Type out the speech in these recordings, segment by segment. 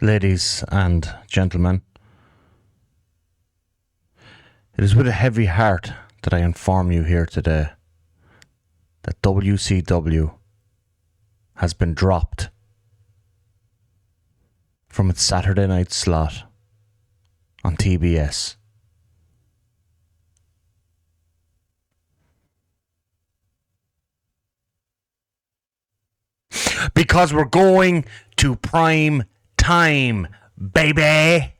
Ladies and gentlemen, it is with a heavy heart that I inform you here today that WCW has been dropped from its Saturday night slot on TBS. Because we're going to prime time, baby.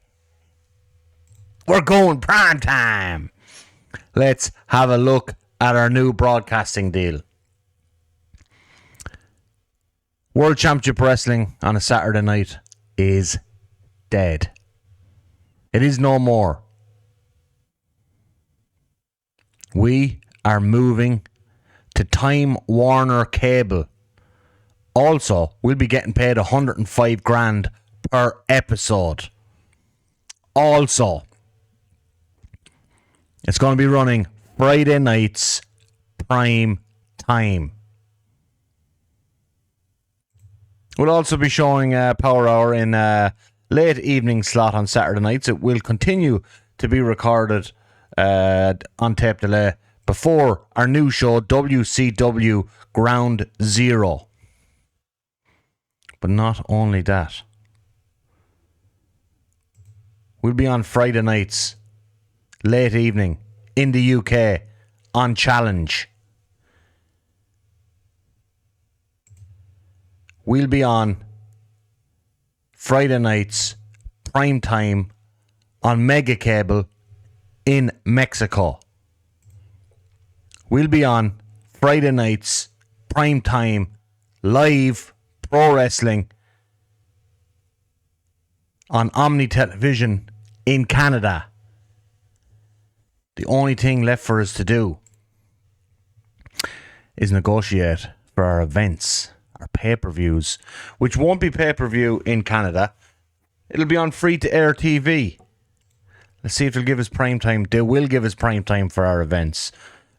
We're going prime time. Let's have a look at our new broadcasting deal. World Championship Wrestling on a Saturday night is dead. It is no more. We are moving to Time Warner Cable. Also, we'll be getting paid $105,000 per episode. Also, it's going to be running Friday nights, prime time. We'll also be showing Power Hour in late evening slot on Saturday nights. It will continue to be recorded on tape delay before our new show, WCW Ground Zero. But not only that, we'll be on Friday nights, late evening, in the UK, on Challenge. We'll be on Friday nights, prime time, on Mega Cable, in Mexico. We'll be on Friday nights, prime time, live pro wrestling on Omni Television in Canada. The only thing left for us to do is negotiate for our events, our pay-per-views, which won't be pay-per-view in Canada. It'll be on free-to-air TV. Let's see if they'll give us prime time. They will give us prime time for our events.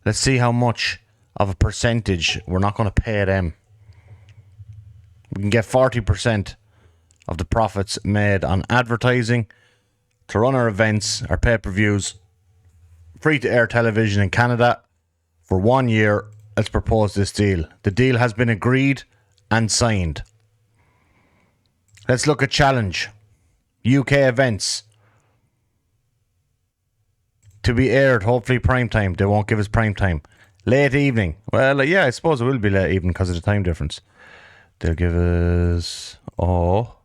Let's see how much of a percentage we're not going to pay them. We can get 40% of the profits made on advertising to run our events, our pay-per-views, free-to-air television in Canada for 1 year. Let's propose this deal. The deal has been agreed and signed. Let's look at Challenge. UK events to be aired, hopefully prime time. They won't give us prime time. Late evening. Well, yeah, I suppose it will be late evening because of the time difference. They'll give us, for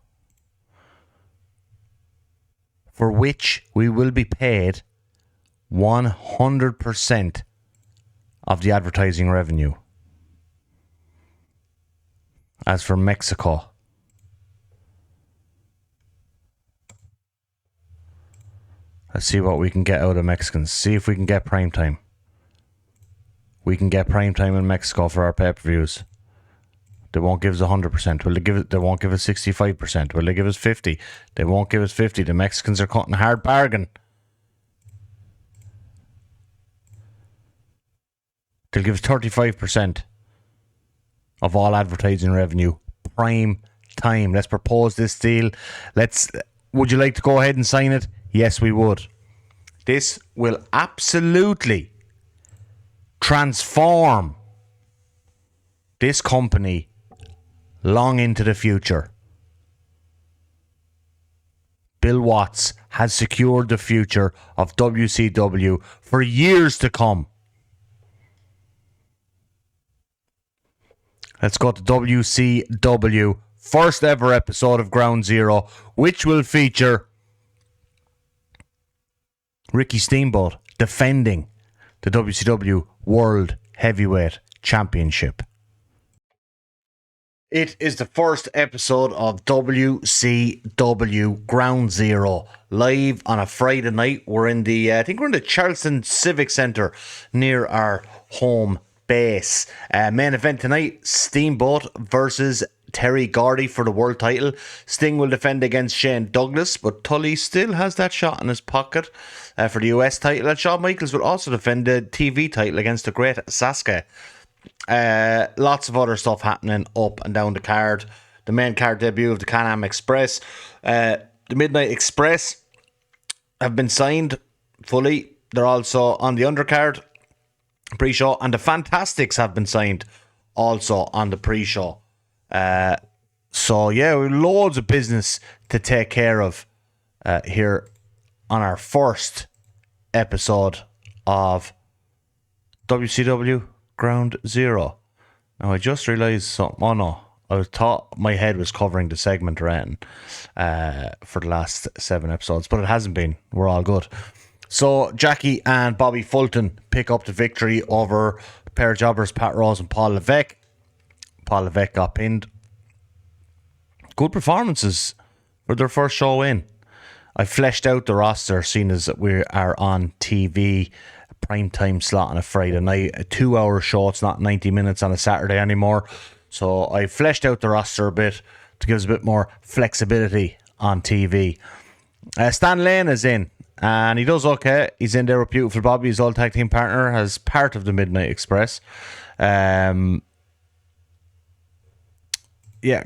which we will be paid 100% of the advertising revenue. As for Mexico, let's see what we can get out of Mexicans. See if we can get prime time. We can get prime time in Mexico for our pay-per-views. They won't give us 100%. Will they give it? They won't give us 65%. Will they give us 50%? They won't give us 50%. The Mexicans are cutting a hard bargain. They'll give us 35% of all advertising revenue. Prime time. Let's propose this deal. Would you like to go ahead and sign it? Yes, we would. This will absolutely transform this company long into the future. Bill Watts has secured the future of WCW for years to come. Let's go to WCW, first ever episode of Ground Zero, which will feature Ricky Steamboat defending the WCW World Heavyweight Championship. It is the first episode of WCW Ground Zero, live on a Friday night. We're in I think we're in the Charleston Civic Centre near our home base. Main event tonight, Steamboat versus Terry Gordy for the world title. Sting will defend against Shane Douglas, but Tully still has that shot in his pocket for the US title. And Shawn Michaels will also defend the TV title against the great Sasuke. Lots of other stuff happening up and down the card. the main card debut of the Can-Am Express. The Midnight Express have been signed fully. They're also on the undercard pre-show, and the Fantastics have been signed also on the pre-show. So yeah, we have loads of business to take care of here on our first episode of WCW Ground Zero. Now I just realised something. Oh no, I thought my head was covering the segment rating for the last 7 episodes, but it hasn't been. We're all good. So Jackie and Bobby Fulton pick up the victory over a pair of jobbers, Pat Rose and Paul Levesque. Paul Levesque got pinned. Good performances for their first show in. I fleshed out the roster, seeing as we are on TV, a prime time slot on a Friday night, a 2-hour show. It's not 90 minutes on a Saturday anymore. So I fleshed out the roster a bit to give us a bit more flexibility on TV. Stan Lane is in, and he does okay. He's in there with Beautiful Bobby, his old tag team partner, as part of the Midnight Express. Yeah,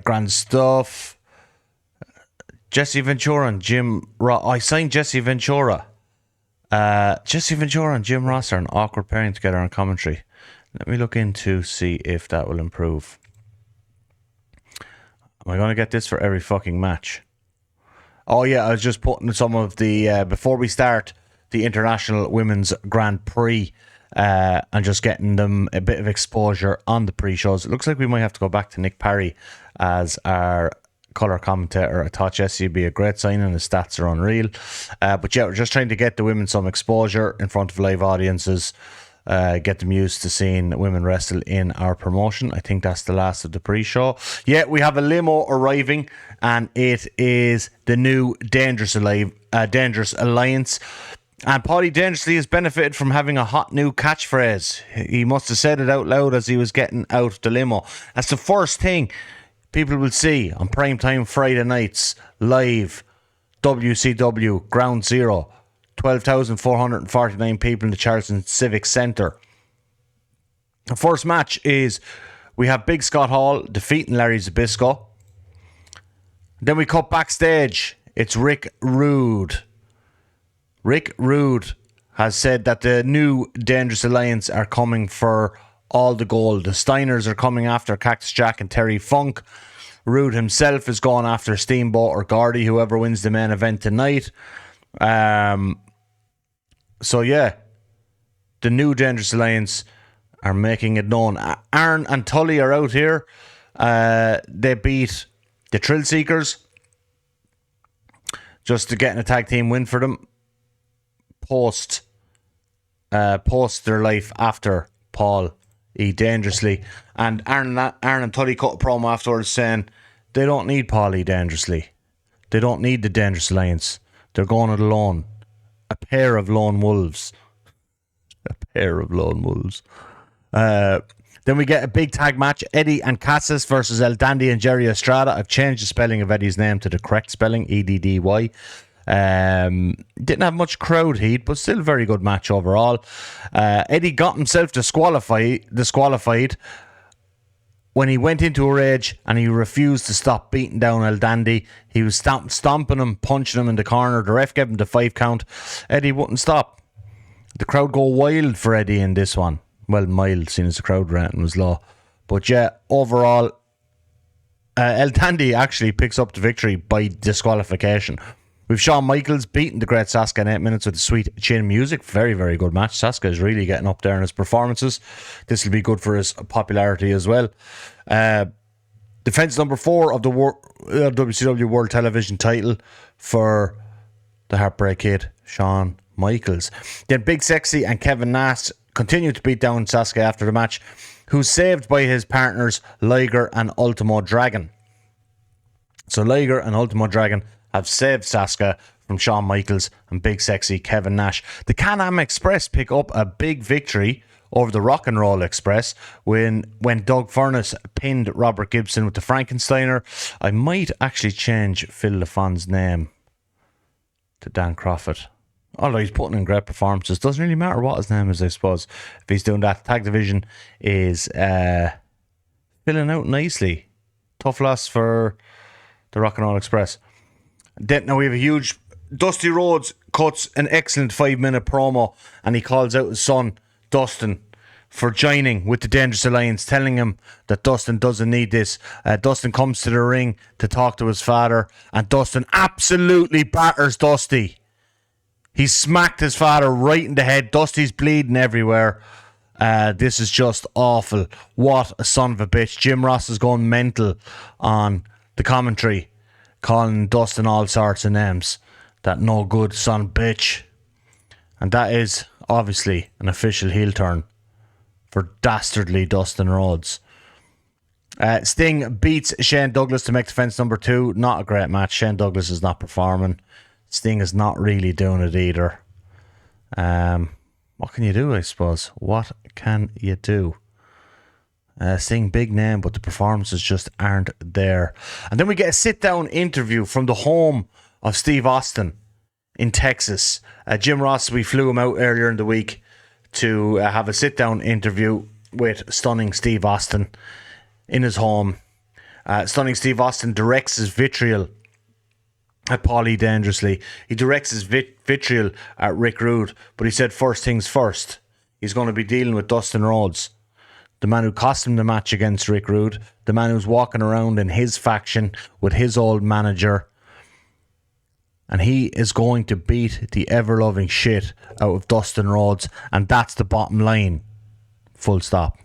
grand stuff. Jesse Ventura and Jim Ross. I signed Jesse Ventura. Jesse Ventura and Jim Ross are an awkward pairing together on commentary. Let me look into see if that will improve. Am I going to get this for every fucking match? Oh yeah, I was just putting some of the before we start the International Women's Grand Prix. And just getting them a bit of exposure on the pre-shows. It looks like we might have to go back to Nick Parry as our colour commentator. I thought Jesse would be a great signing. His stats are unreal. But yeah, we're just trying to get the women some exposure in front of live audiences. Get them used to seeing women wrestle in our promotion. I think that's the last of the pre-show. Yeah, we have a limo arriving, and it is the new Dangerous Alliance. And Paulie Dangerously has benefited from having a hot new catchphrase. He must have said it out loud as he was getting out of the limo. That's the first thing people will see on primetime Friday nights, live, WCW, Ground Zero. 12,449 people in the Charleston Civic Centre. The first match is, we have Big Scott Hall defeating Larry Zbyszko. Then we cut backstage. It's Rick Rude. Rick Rude has said that the new Dangerous Alliance are coming for all the gold. The Steiners are coming after Cactus Jack and Terry Funk. Rude himself is going after Steamboat or Gordy, whoever wins the main event tonight. So yeah, the new Dangerous Alliance are making it known. Arn and Tully are out here. They beat the Thrill Seekers just to get a tag team win for them. Post their life after Paul E. Dangerously. And Aaron and Tully cut a promo afterwards saying they don't need Paul E. Dangerously. They don't need the Dangerous Alliance. They're going it alone. A pair of lone wolves. A pair of lone wolves. Then we get a big tag match. Eddie and Cassis versus El Dandy and Jerry Estrada. I've changed the spelling of Eddie's name to the correct spelling, EDDY. Didn't have much crowd heat, but still a very good match overall. Eddie got himself disqualified when he went into a rage and he refused to stop beating down El Dandy. He was stomping him, punching him in the corner. The ref gave him the 5 count. Eddie wouldn't stop. The crowd go wild for Eddie in this one. Well, mild, seeing as the crowd rating was low. But yeah, overall, El Dandy actually picks up the victory by disqualification. We've Shawn Michaels beating the Great Sasuke in 8 minutes with the sweet chin music. Very, very good match. Sasuke is really getting up there in his performances. This will be good for his popularity as well. Defense number 4 of the WCW World Television title for the Heartbreak Kid, Shawn Michaels. Then Big Sexy and Kevin Nash continue to beat down Sasuke after the match, who's saved by his partners Liger and Ultimo Dragon. So Liger and Ultimo Dragon have saved Sasuke from Shawn Michaels and Big Sexy Kevin Nash. The Can-Am Express pick up a big victory over the Rock and Roll Express when Doug Furness pinned Robert Gibson with the Frankensteiner. I might actually change Phil LaFon's name to Dan Crawford. Although he's putting in great performances. Doesn't really matter what his name is, I suppose. If he's doing that, tag division is filling out nicely. Tough loss for the Rock and Roll Express. Then now we have a huge... Dusty Rhodes cuts an excellent 5-minute promo, and he calls out his son, Dustin, for joining with the Dangerous Alliance, telling him that Dustin doesn't need this. Dustin comes to the ring to talk to his father, and Dustin absolutely batters Dusty. He smacked his father right in the head. Dusty's bleeding everywhere. This is just awful. What a son of a bitch. Jim Ross is going mental on the commentary, calling Dustin all sorts of names. That no good son of a bitch. And that is obviously an official heel turn for dastardly Dustin Rhodes. Sting beats Shane Douglas to make defense number 2. Not a great match. Shane Douglas is not performing. Sting is not really doing it either. What can you do, I suppose? What can you do? Sting, big name, but the performances just aren't there. And then we get a sit-down interview from the home of Steve Austin in Texas. Jim Ross, we flew him out earlier in the week to have a sit-down interview with stunning Steve Austin in his home. Stunning Steve Austin directs his vitriol at Paulie Dangerously. He directs his vitriol at Rick Rude, but he said first things first. He's going to be dealing with Dustin Rhodes, the man who cost him the match against Rick Rude, the man who's walking around in his faction with his old manager, and he is going to beat the ever-loving shit out of Dustin Rhodes, and that's the bottom line. Full stop.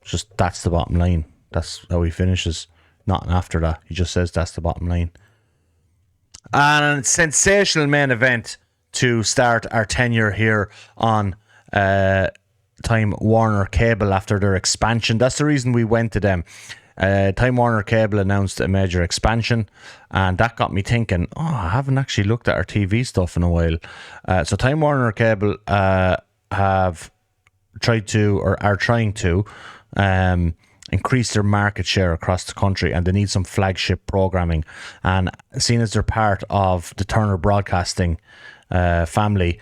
Just that's the bottom line. That's how he finishes. Nothing after that. He just says that's the bottom line. And a sensational main event to start our tenure here on Time Warner Cable after their expansion. That's the reason we went to them. Time Warner Cable announced a major expansion, and that got me thinking, I haven't actually looked at our TV stuff in a while. So Time Warner Cable have tried to, or are trying to, increase their market share across the country, and they need some flagship programming. And seeing as they're part of the Turner Broadcasting family,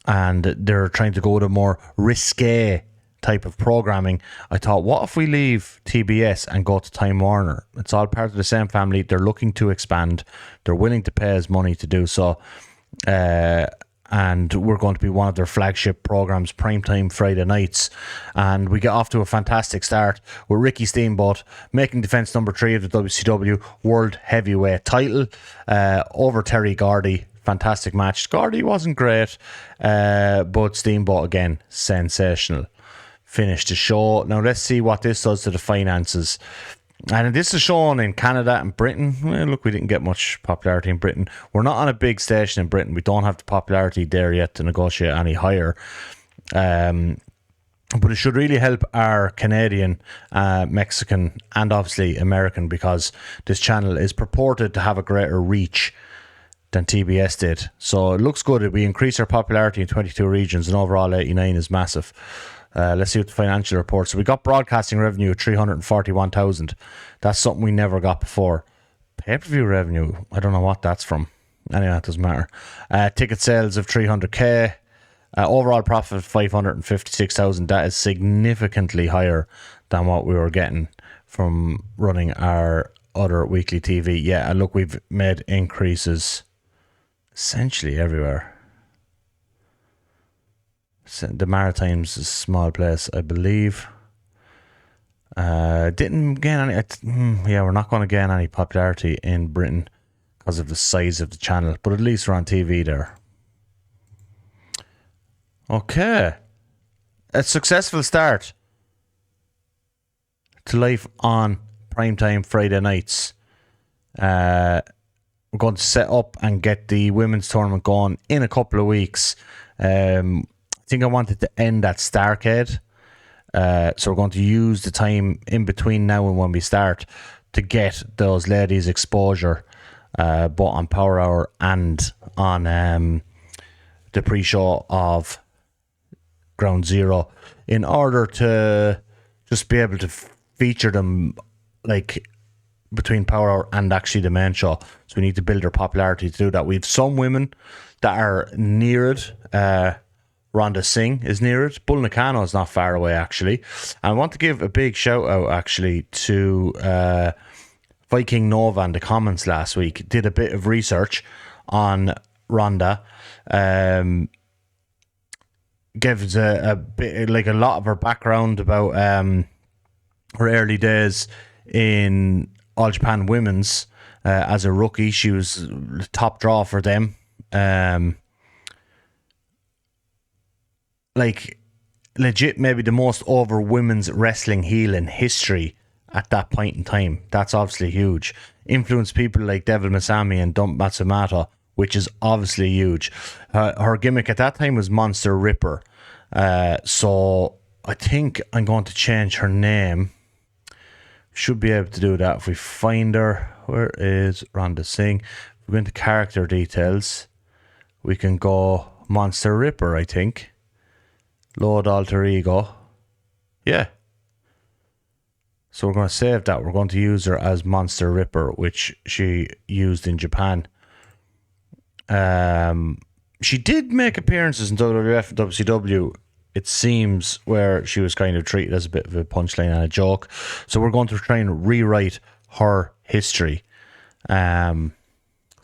and they're trying to go with a more risque type of programming, I thought, what if we leave TBS and go to Time Warner? It's all part of the same family. They're looking to expand. They're willing to pay us money to do so. And we're going to be one of their flagship programs, primetime Friday nights. And we get off to a fantastic start with Ricky Steamboat making defense number 3 of the WCW World Heavyweight title over Terry Gordy. Fantastic match. Gordy wasn't great, but Steamboat again, sensational. Finished the show. Now let's see what this does to the finances. And this is shown in Canada and Britain. Well, look, we didn't get much popularity in Britain. We're not on a big station in Britain. We don't have the popularity there yet to negotiate any higher. But it should really help our Canadian, Mexican, and obviously American, because this channel is purported to have a greater reach than TBS did. So it looks good. We increase our popularity in 22 regions, and overall 89 is massive. Let's see what the financial report. So we got broadcasting revenue of 341,000. That's something we never got before. Pay-per-view revenue, I don't know what that's from. Anyway, it doesn't matter. Ticket sales of 300k. Overall profit of 556,000. That is significantly higher than what we were getting from running our other weekly TV. Yeah, and look, we've made increases essentially everywhere. The Maritimes is a small place, I believe. Didn't gain any. Yeah, we're not going to gain any popularity in Britain because of the size of the channel, but at least we're on TV there. Okay, a successful start to life on primetime Friday nights. We're going to set up and get the women's tournament going in a couple of weeks. I think I wanted to end at Starrcade. So we're going to use the time in between now and when we start to get those ladies exposure, both on Power Hour and on the pre-show of Ground Zero, in order to just be able to feature them like between Power Hour and actually the main show. So we need to build our popularity to do that. We have some women that are near it. Rhonda Singh is near it. Bull Nakano is not far away, actually. And I want to give a big shout out, actually, to Viking Nova in the comments last week. Did a bit of research on Rhonda. Gives a bit, like, a lot of her background about her early days in All Japan Women's as a rookie. She was top draw for them. Like, legit, maybe the most over women's wrestling heel in history at that point in time. That's obviously huge. Influenced people like Devil Masami and Dump Matsumoto, which is obviously huge. Her gimmick at that time was Monster Ripper. So I think I'm going to change her name. Should be able to do that if we find her. Where is Rhonda Singh? If we go into character details, we can go Monster Ripper, I think. Load alter ego. Yeah. So we're going to save that. We're going to use her as Monster Ripper, which she used in Japan. She did make appearances in WWF and WCW, it seems, where she was kind of treated as a bit of a punchline and a joke. So we're going to try and rewrite her history. So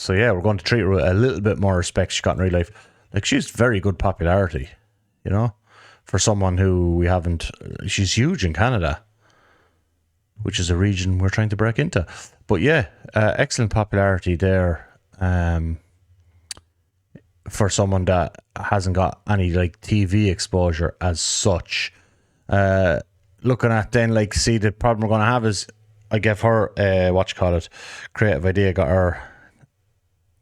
yeah, we're going to treat her with a little bit more respect she got in real life. Like, she's very good popularity, you know, for someone who we haven't. She's huge in Canada, which is a region we're trying to break into. But yeah, excellent popularity there. For someone that hasn't got any like TV exposure as such. Looking at then, like, see, the problem we're going to have is I gave her creative idea, got her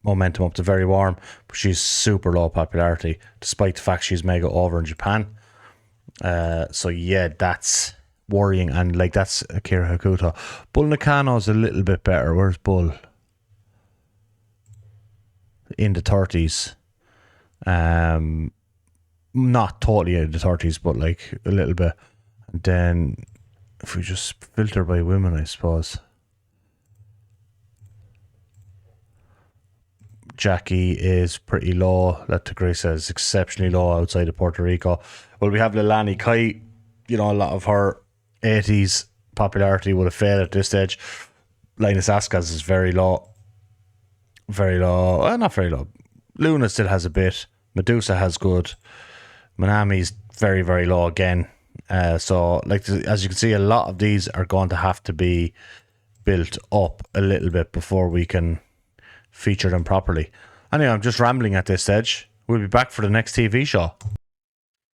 momentum up to very warm, but she's super low popularity despite the fact she's mega over in Japan. So yeah, that's worrying. And like, that's Akira Hakuto. Bull Nakano's a little bit better. Where's Bull? In the 30s. Not totally in the 30s, but like a little bit. And then if we just filter by women, I suppose. Jackie is pretty low. That degree says exceptionally low outside of Puerto Rico. Well, we have Leilani Kai. You know, a lot of her 80s popularity would have failed at this stage. Linus Ascas is very low. Very low. Well, not very low. Luna still has a bit. Medusa has good. Manami's very, very low again. So, like, as you can see, a lot of these are going to have to be built up a little bit before we can feature them properly. Anyway, I'm just rambling at this stage. We'll be back for the next TV show.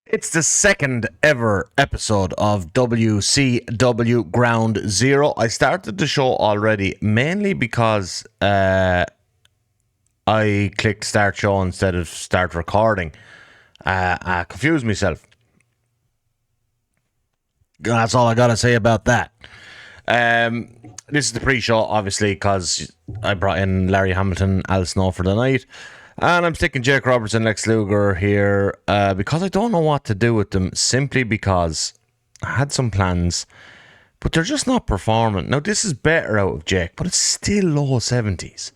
It's the second ever episode of WCW Ground Zero. I started the show already mainly because I clicked start show instead of start recording. I confused myself. That's all I got to say about that. This is the pre-show, obviously, because I brought in Larry Hamilton, Al Snow for the night. And I'm sticking Jake Roberts and Lex Luger here because I don't know what to do with them, simply because I had some plans, but they're just not performing. Now, this is better out of Jake, but it's still low 70s.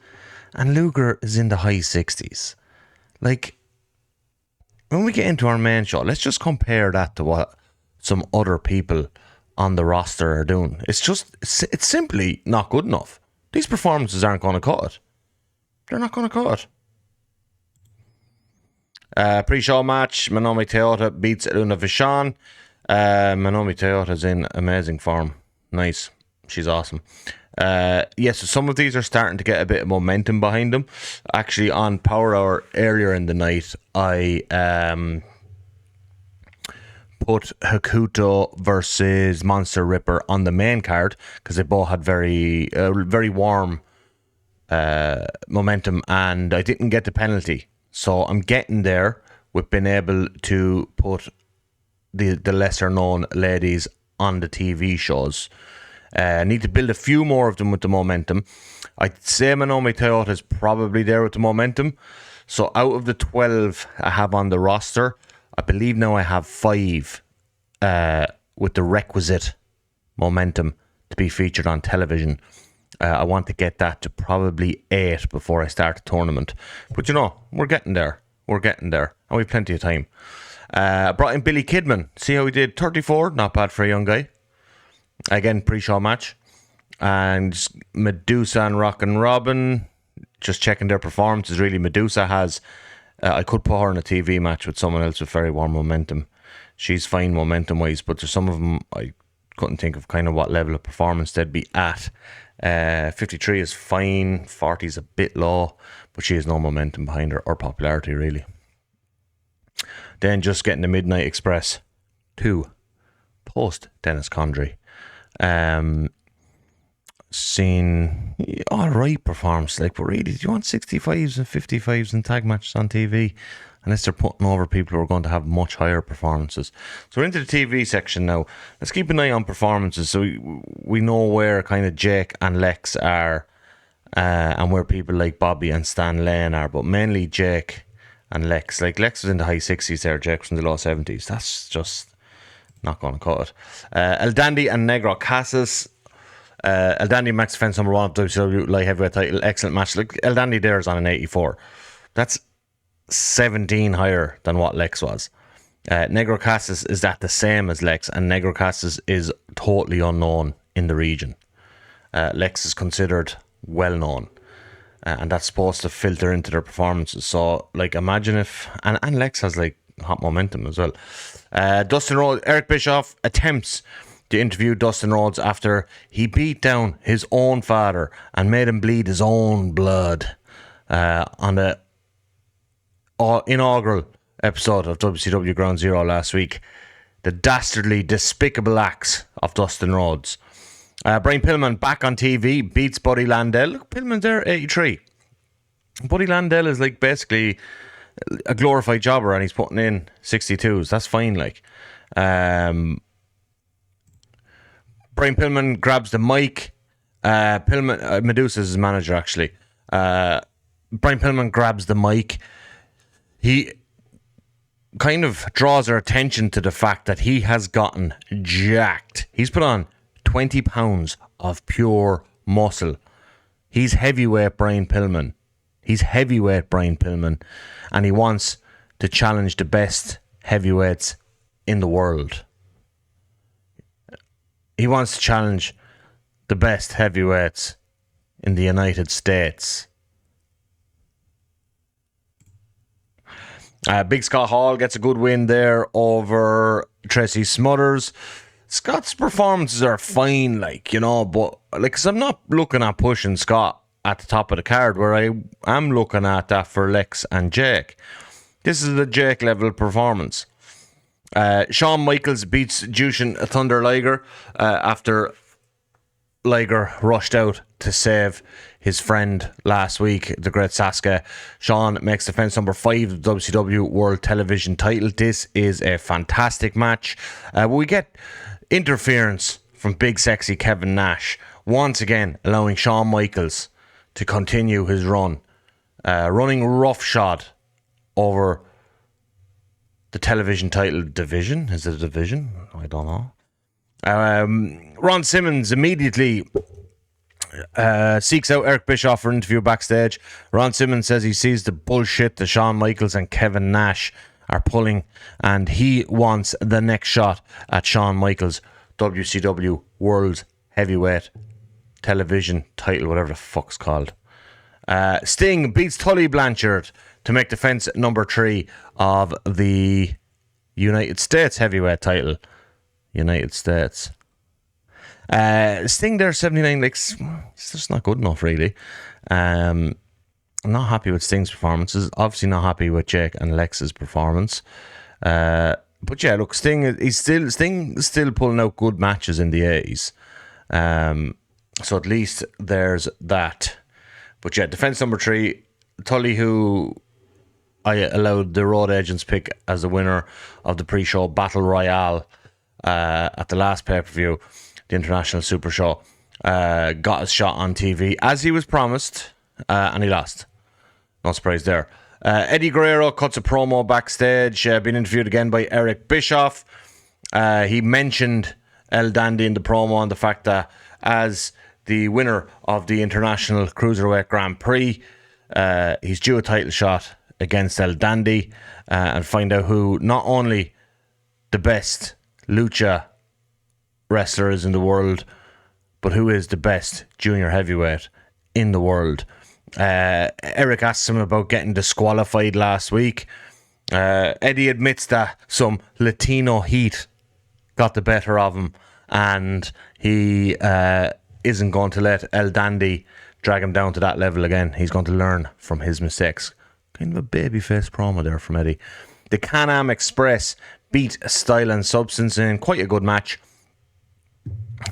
And Luger is in the high 60s. Like, when we get into our main show, let's just compare that to what some other people on the roster are doing. It's simply not good enough. These performances aren't going to cut it. They're not going to cut it. Pre-show match, Minomi Toyota beats Luna Vachon. Minomi Toyota's in amazing form. Nice. She's awesome. So some of these are starting to get a bit of momentum behind them. Actually, on Power Hour earlier in the night, I put Hakuto versus Monster Ripper on the main card because they both had very warm momentum, and I didn't get the penalty. So I'm getting there with being able to put the lesser known ladies on the TV shows. I need to build a few more of them with the momentum. I'd say Minomi Toyota is probably there with the momentum. So out of the 12 I have on the roster, I believe now I have 5 with the requisite momentum to be featured on television. I want to get that to probably 8 before I start the tournament. But you know, we're getting there. And we have plenty of time. Brought in Billy Kidman. See how he did? 34, not bad for a young guy. Again, pre-show match. And Medusa and Rockin' Robin, just checking their performances. Really, Medusa has... I could put her in a TV match with someone else with very warm momentum. She's fine momentum-wise, but there's some of them I couldn't think of kind of what level of performance they'd be at. 53 is fine, 40 is a bit low, but she has no momentum behind her or popularity, really. Then just getting the Midnight Express 2 post Dennis Condrey. Seen alright performance, like, but really, do you want 65s and 55s and tag matches on TV? Unless they're putting over people who are going to have much higher performances. So we're into the TV section now. Let's keep an eye on performances so we know where kind of Jake and Lex are, and where people like Bobby and Stan Lane are, but mainly Jake and Lex. Like, Lex was in the high 60s there, Jake was in the low 70s. That's just not going to cut it. El Dandy and Negro Casas. El Dandy max defense number 1 of WCW light heavyweight title. Excellent match. Like, El Dandy there is on an 84. That's 17 higher than what Lex was. Negro Casas is that the same as Lex, and Negro Casas is totally unknown in the region. Lex is considered well known, and that's supposed to filter into their performances. So, like, imagine if... And Lex has, like, hot momentum as well. Dustin Rhodes, Eric Bischoff attempts to interview Dustin Rhodes after he beat down his own father and made him bleed his own blood on the inaugural episode of WCW Ground Zero last week. The dastardly, despicable acts of Dustin Rhodes. Brian Pillman back on TV, beats Buddy Landell. Look, Pillman's there, 83. Buddy Landell is like basically a glorified jobber, and he's putting in 62s. That's fine, like. Brian Pillman grabs the mic. Medusa's his manager, actually. Brian Pillman grabs the mic. He kind of draws our attention to the fact that he has gotten jacked. He's put on 20 pounds of pure muscle. He's heavyweight Brian Pillman. And he wants to challenge the best heavyweights in the world. He wants to challenge the best heavyweights in the United States. Big Scott Hall gets a good win there over Tracy Smothers. Scott's performances are fine, like, you know, but, like, cause I'm not looking at pushing Scott at the top of the card, where I am looking at that for Lex and Jake. This is a Jake level performance. Shawn Michaels beats Jushin Thunder Liger after Liger rushed out to save his friend last week, the great Sasuke. Shawn makes defense number 5 of the WCW World Television title. This is a fantastic match. We get interference from big sexy Kevin Nash, once again allowing Shawn Michaels to continue his run, running roughshod over the television title division. Is it a division? I don't know. Ron Simmons immediately seeks out Eric Bischoff for an interview backstage. Ron Simmons says he sees the bullshit that Shawn Michaels and Kevin Nash are pulling, and he wants the next shot at Shawn Michaels' WCW World Heavyweight Television title, whatever the fuck's called. Sting beats Tully Blanchard to make defense number 3 of the United States Heavyweight title. United States. Sting there, 79, like, it's just not good enough, really. I'm not happy with Sting's performances. Obviously not happy with Jake and Lex's performance. But yeah, look, Sting's still pulling out good matches in the 80s. So at least there's that. But yeah, defense number 3, Tully, who I allowed the Road Agents pick as the winner of the pre-show Battle Royale at the last pay-per-view, the International Super Show, got his shot on TV as he was promised, and he lost. No surprise there. Eddie Guerrero cuts a promo backstage, being interviewed again by Eric Bischoff. He mentioned El Dandy in the promo and the fact that as the winner of the International Cruiserweight Grand Prix, he's due a title shot against El Dandy and find out who not only the best lucha wrestler is in the world, but who is the best junior heavyweight in the world. Eric asks him about getting disqualified last week. Eddie admits that some Latino heat got the better of him, and he isn't going to let El Dandy drag him down to that level again. He's going to learn from his mistakes. Kind of a babyface promo there from Eddie. The Can-Am Express beat Style and Substance in quite a good match.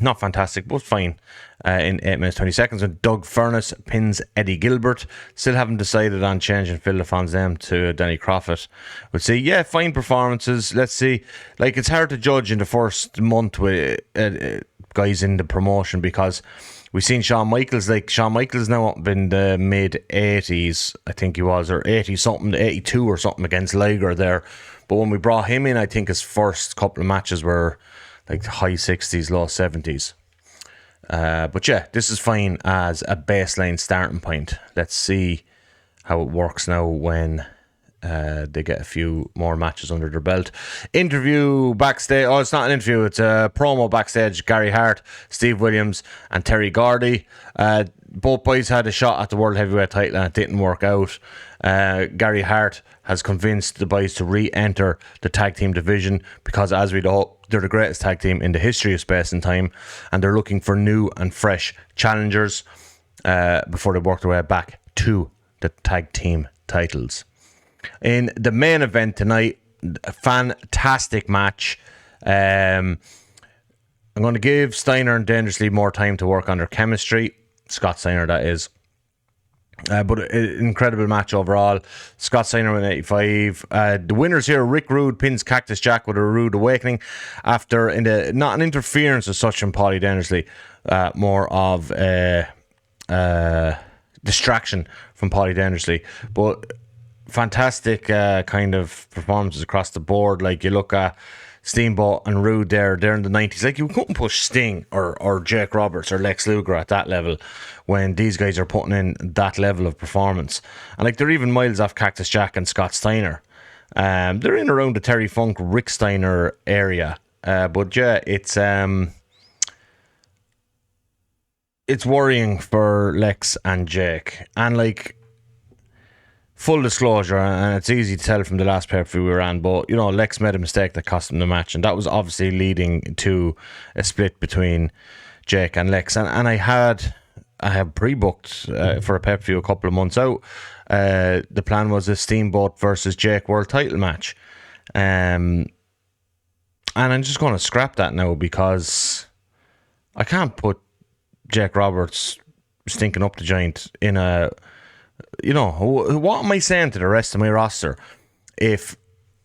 Not fantastic, but fine. In 8 minutes 20 seconds, when Doug Furnace pins Eddie Gilbert. Still haven't decided on changing Phil LaFon's name to Danny Crockett. We'll see. Yeah, fine performances. Let's see. Like, it's hard to judge in the first month with guys in the promotion, because we've seen Shawn Michaels. Like, Shawn Michaels now up in the mid 80s, I think he was, or 80 something, 82 or something against Liger there. But when we brought him in, I think his first couple of matches were like high 60s, low 70s. But yeah, this is fine as a baseline starting point. Let's see how it works now when they get a few more matches under their belt. Interview backstage. Oh, it's not an interview. It's a promo backstage. Gary Hart, Steve Williams and Terry Gordy. Both boys had a shot at the World Heavyweight title and it didn't work out. Gary Hart has convinced the boys to re-enter the tag team division because, as we know, they're the greatest tag team in the history of space and time, and they're looking for new and fresh challengers before they work their way back to the tag team titles. In the main event tonight, a fantastic match. I'm going to give Steiner and Dangerously more time to work on their chemistry. Scott Steiner, that is. But an incredible match overall. Scott Steiner went 85. The winners here, Rick Rude pins Cactus Jack with a rude awakening after, not an interference as such from Paulie Dangerously, more of a distraction from Paulie Dangerously. But fantastic kind of performances across the board. Like, you look at Steamboat and Rude there, they're in the 90s. Like, you couldn't push Sting or Jake Roberts or Lex Luger at that level when these guys are putting in that level of performance. And like, they're even miles off Cactus Jack and Scott Steiner. They're in around the Terry Funk, Rick Steiner area. But yeah, it's worrying for Lex and Jake. And like, full disclosure, and it's easy to tell from the last pay-per-view we ran, but, you know, Lex made a mistake that cost him the match, and that was obviously leading to a split between Jake and Lex. And I have pre-booked for a pay-per-view a couple of months out. The plan was a Steamboat versus Jake world title match. And I'm just going to scrap that now because I can't put Jake Roberts stinking up the joint in a... You know, what am I saying to the rest of my roster if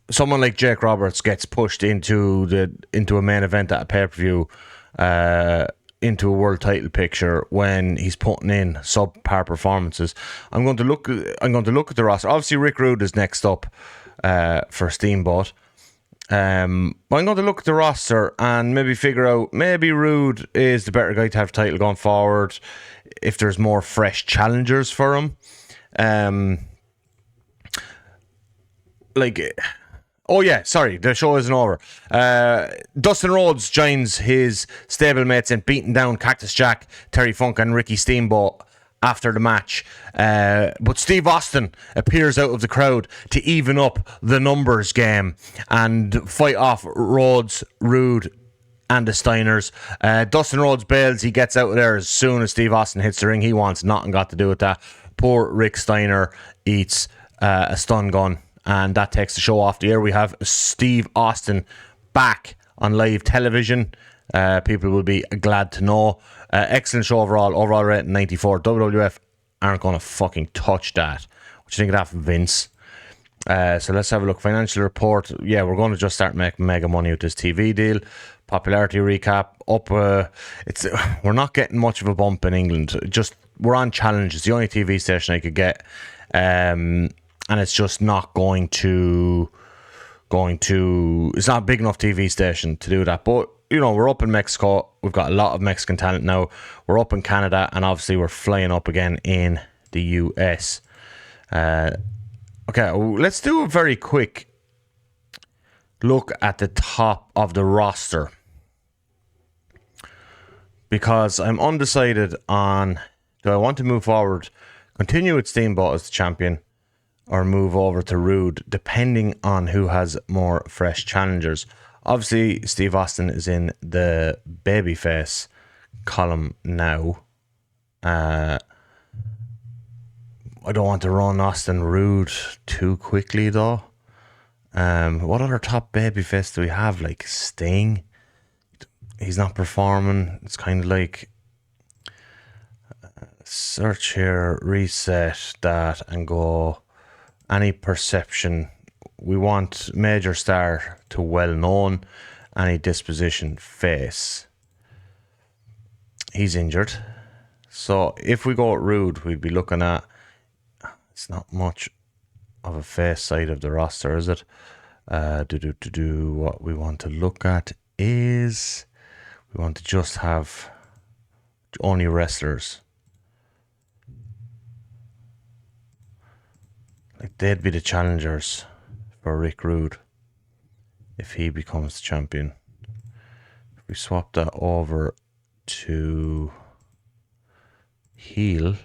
someone like Jake Roberts gets pushed into a main event at a pay-per-view, into a world title picture when he's putting in subpar performances? I'm going to look at the roster. Obviously, Rick Rude is next up for Steamboat. But I'm going to look at the roster and maybe figure out, maybe Rude is the better guy to have title going forward if there's more fresh challengers for him. Oh yeah, sorry, the show isn't over. Dustin Rhodes joins his stablemates in beating down Cactus Jack, Terry Funk and Ricky Steamboat after the match. But Steve Austin appears out of the crowd to even up the numbers game and fight off Rhodes, Rude and the Steiners. Dustin Rhodes bails. He gets out of there as soon as Steve Austin hits the ring. He wants nothing got to do with that. Poor Rick Steiner eats a stun gun, and that takes the show off the air. We have Steve Austin back on live television. People will be glad to know. Excellent show overall. Overall rating 94. WWF aren't going to fucking touch that. What do you think of that from Vince? So let's have a look. Financial report. Yeah, we're going to just start making mega money with this TV deal. Popularity recap up. We're not getting much of a bump in England. We're on Challenge. It's the only TV station I could get, and it's just not going to. It's not a big enough TV station to do that. But you know, we're up in Mexico. We've got a lot of Mexican talent now. We're up in Canada, and obviously we're flying up again in the US. Okay, let's do a very quick look at the top of the roster, because I'm undecided on, do I want to move forward, continue with Steamboat as the champion, or move over to Rude, depending on who has more fresh challengers. Obviously, Steve Austin is in the babyface column now. I don't want to run Austin Rude too quickly, though. What other top babyface do we have? Like Sting? He's not performing. It's kind of like search here, reset that, and go any perception. We want major star to well known, any disposition face. He's injured. So if we go at Rude, we'd be looking at, it's not much of a face side of the roster, is it? What we want to look at is, we want to just have only wrestlers. Like, they'd be the challengers for Rick Rude if he becomes the champion. If we swap that over to heel,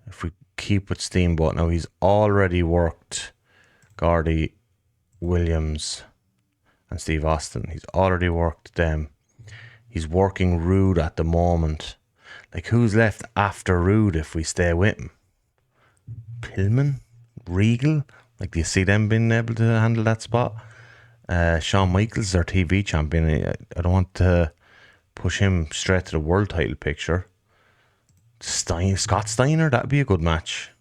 if we keep with Steamboat, now he's already worked Gordy, Williams and Steve Austin. He's already worked them. He's working Rude at the moment. Like, who's left after Rude if we stay with him? Pillman? Regal? Like, do you see them being able to handle that spot? Shawn Michaels, our TV champion. I don't want to push him straight to the world title picture. Scott Steiner, that'd be a good match.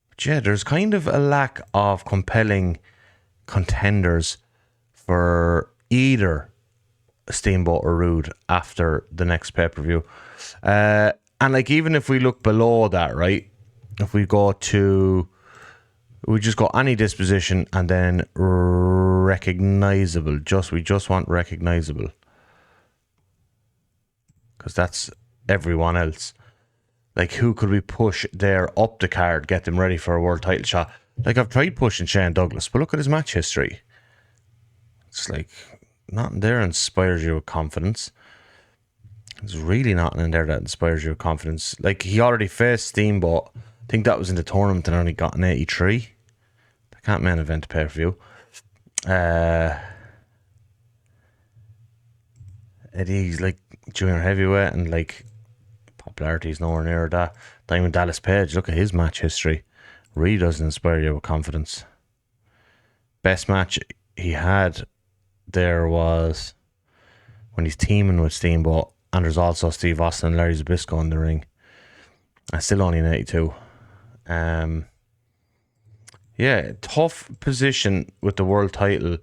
But yeah, there's kind of a lack of compelling contenders for either Steamboat or Rude after the next pay-per-view. And like, even if we look below that, right, if we go to, we just go any disposition and then recognizable. We just want recognizable, because that's everyone else. Like, who could we push there up the card, get them ready for a world title shot? Like, I've tried pushing Shane Douglas, but look at his match history. It's like, nothing there inspires you with confidence. There's really nothing in there that inspires you with confidence. Like, he already faced Steamboat. I think that was in the tournament and only got an 83. I can't main event pay-per-view. Eddie's like junior heavyweight, and like, popularity is nowhere near that. Diamond Dallas Page, look at his match history. Really doesn't inspire you with confidence. Best match he had there was when he's teaming with Steamboat, and there's also Steve Austin and Larry Zbyszko in the ring. And still only an 82. Yeah, tough position with the world title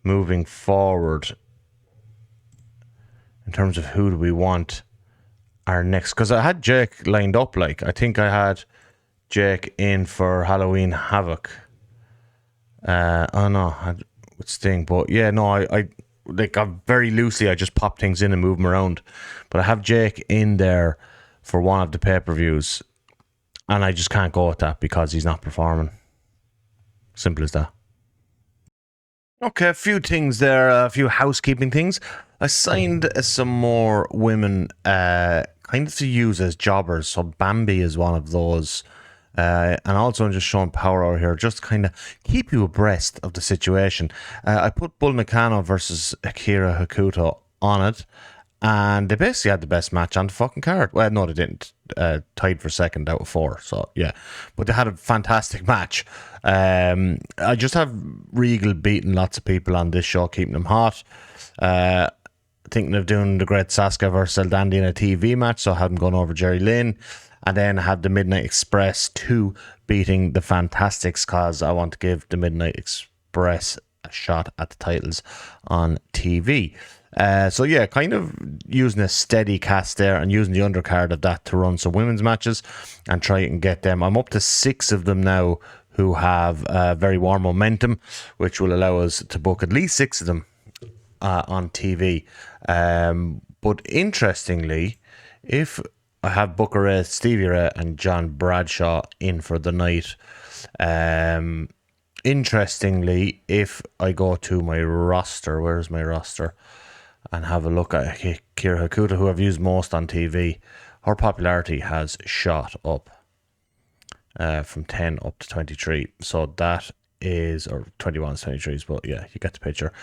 moving forward in terms of who do we want our next. Because I had Jake lined up. Like, I think I had Jake in for Halloween Havoc. Oh no, I had with Sting. But yeah, no, I like, I'm very loosely, I just pop things in and move them around. But I have Jake in there for one of the pay-per-views, and I just can't go with that because he's not performing. Simple as that. Okay, a few things there, a few housekeeping things. I signed some more women kind of to use as jobbers. So Bambi is one of those. And also I'm just showing power over here, just kind of keep you abreast of the situation. I put Bull Nakano versus Akira Hakuto on it, and they basically had the best match on the fucking card. Well, no, they didn't. Tied for second out of 4, so yeah. But they had a fantastic match. I just have Regal beating lots of people on this show, keeping them hot. Thinking of doing the Great Sasuke versus El Dandy in a TV match, so I had them going over Jerry Lynn. And then I had the Midnight Express 2 beating the Fantastics, because I want to give the Midnight Express a shot at the titles on TV. So yeah, kind of using a steady cast there and using the undercard of that to run some women's matches and try and get them. I'm up to 6 of them now who have very warm momentum, which will allow us to book at least 6 of them on TV. But interestingly, if I have Booker Ray, Stevie Ray, and John Bradshaw in for the night. Interestingly, if I go to my roster, where's my roster, and have a look at Kira Hakuta, who I've used most on TV, her popularity has shot up from 10 up to 23. So that is, or 21s, 23s, but yeah, you get the picture.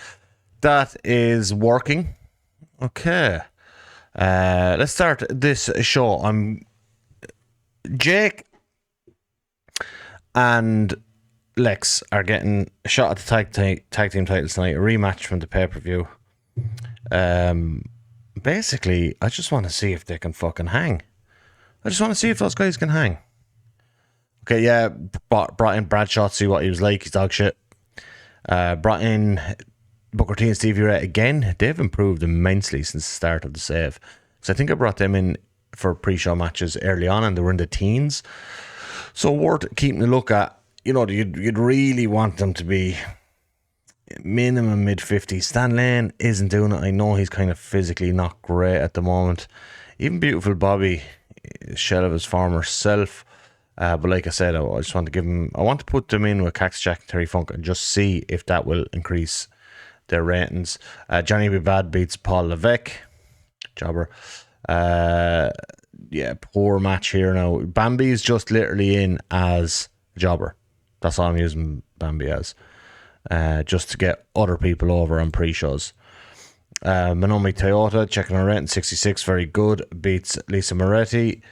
That is working. Okay. Let's start this show. Jake and Lex are getting a shot at the tag team titles tonight. A rematch from the pay-per-view. Basically, I just want to see if they can fucking hang. I just want to see if those guys can hang. Okay, yeah, brought in Bradshaw to see what he was like. He's dog shit. Brought in Booker T and Stevie Ray again. They've improved immensely since the start of the save. So I think I brought them in for pre-show matches early on, and they were in the teens. So worth keeping a look at. You know, you'd really want them to be minimum mid-50s. Stan Lane isn't doing it. I know he's kind of physically not great at the moment. Even Beautiful Bobby, shell of his former self. But like I said, I just want to give him... I want to put them in with Cactus Jack and Terry Funk and just see if that will increase their ratings. Johnny B. Bad beats Paul Levesque. Jobber. Yeah, poor match here now. Bambi's just literally in as a jobber. That's all I'm using Bambi as. Just to get other people over on pre-shows. Minomi Toyota, checking her rating, 66, very good. Beats Lisa Moretti.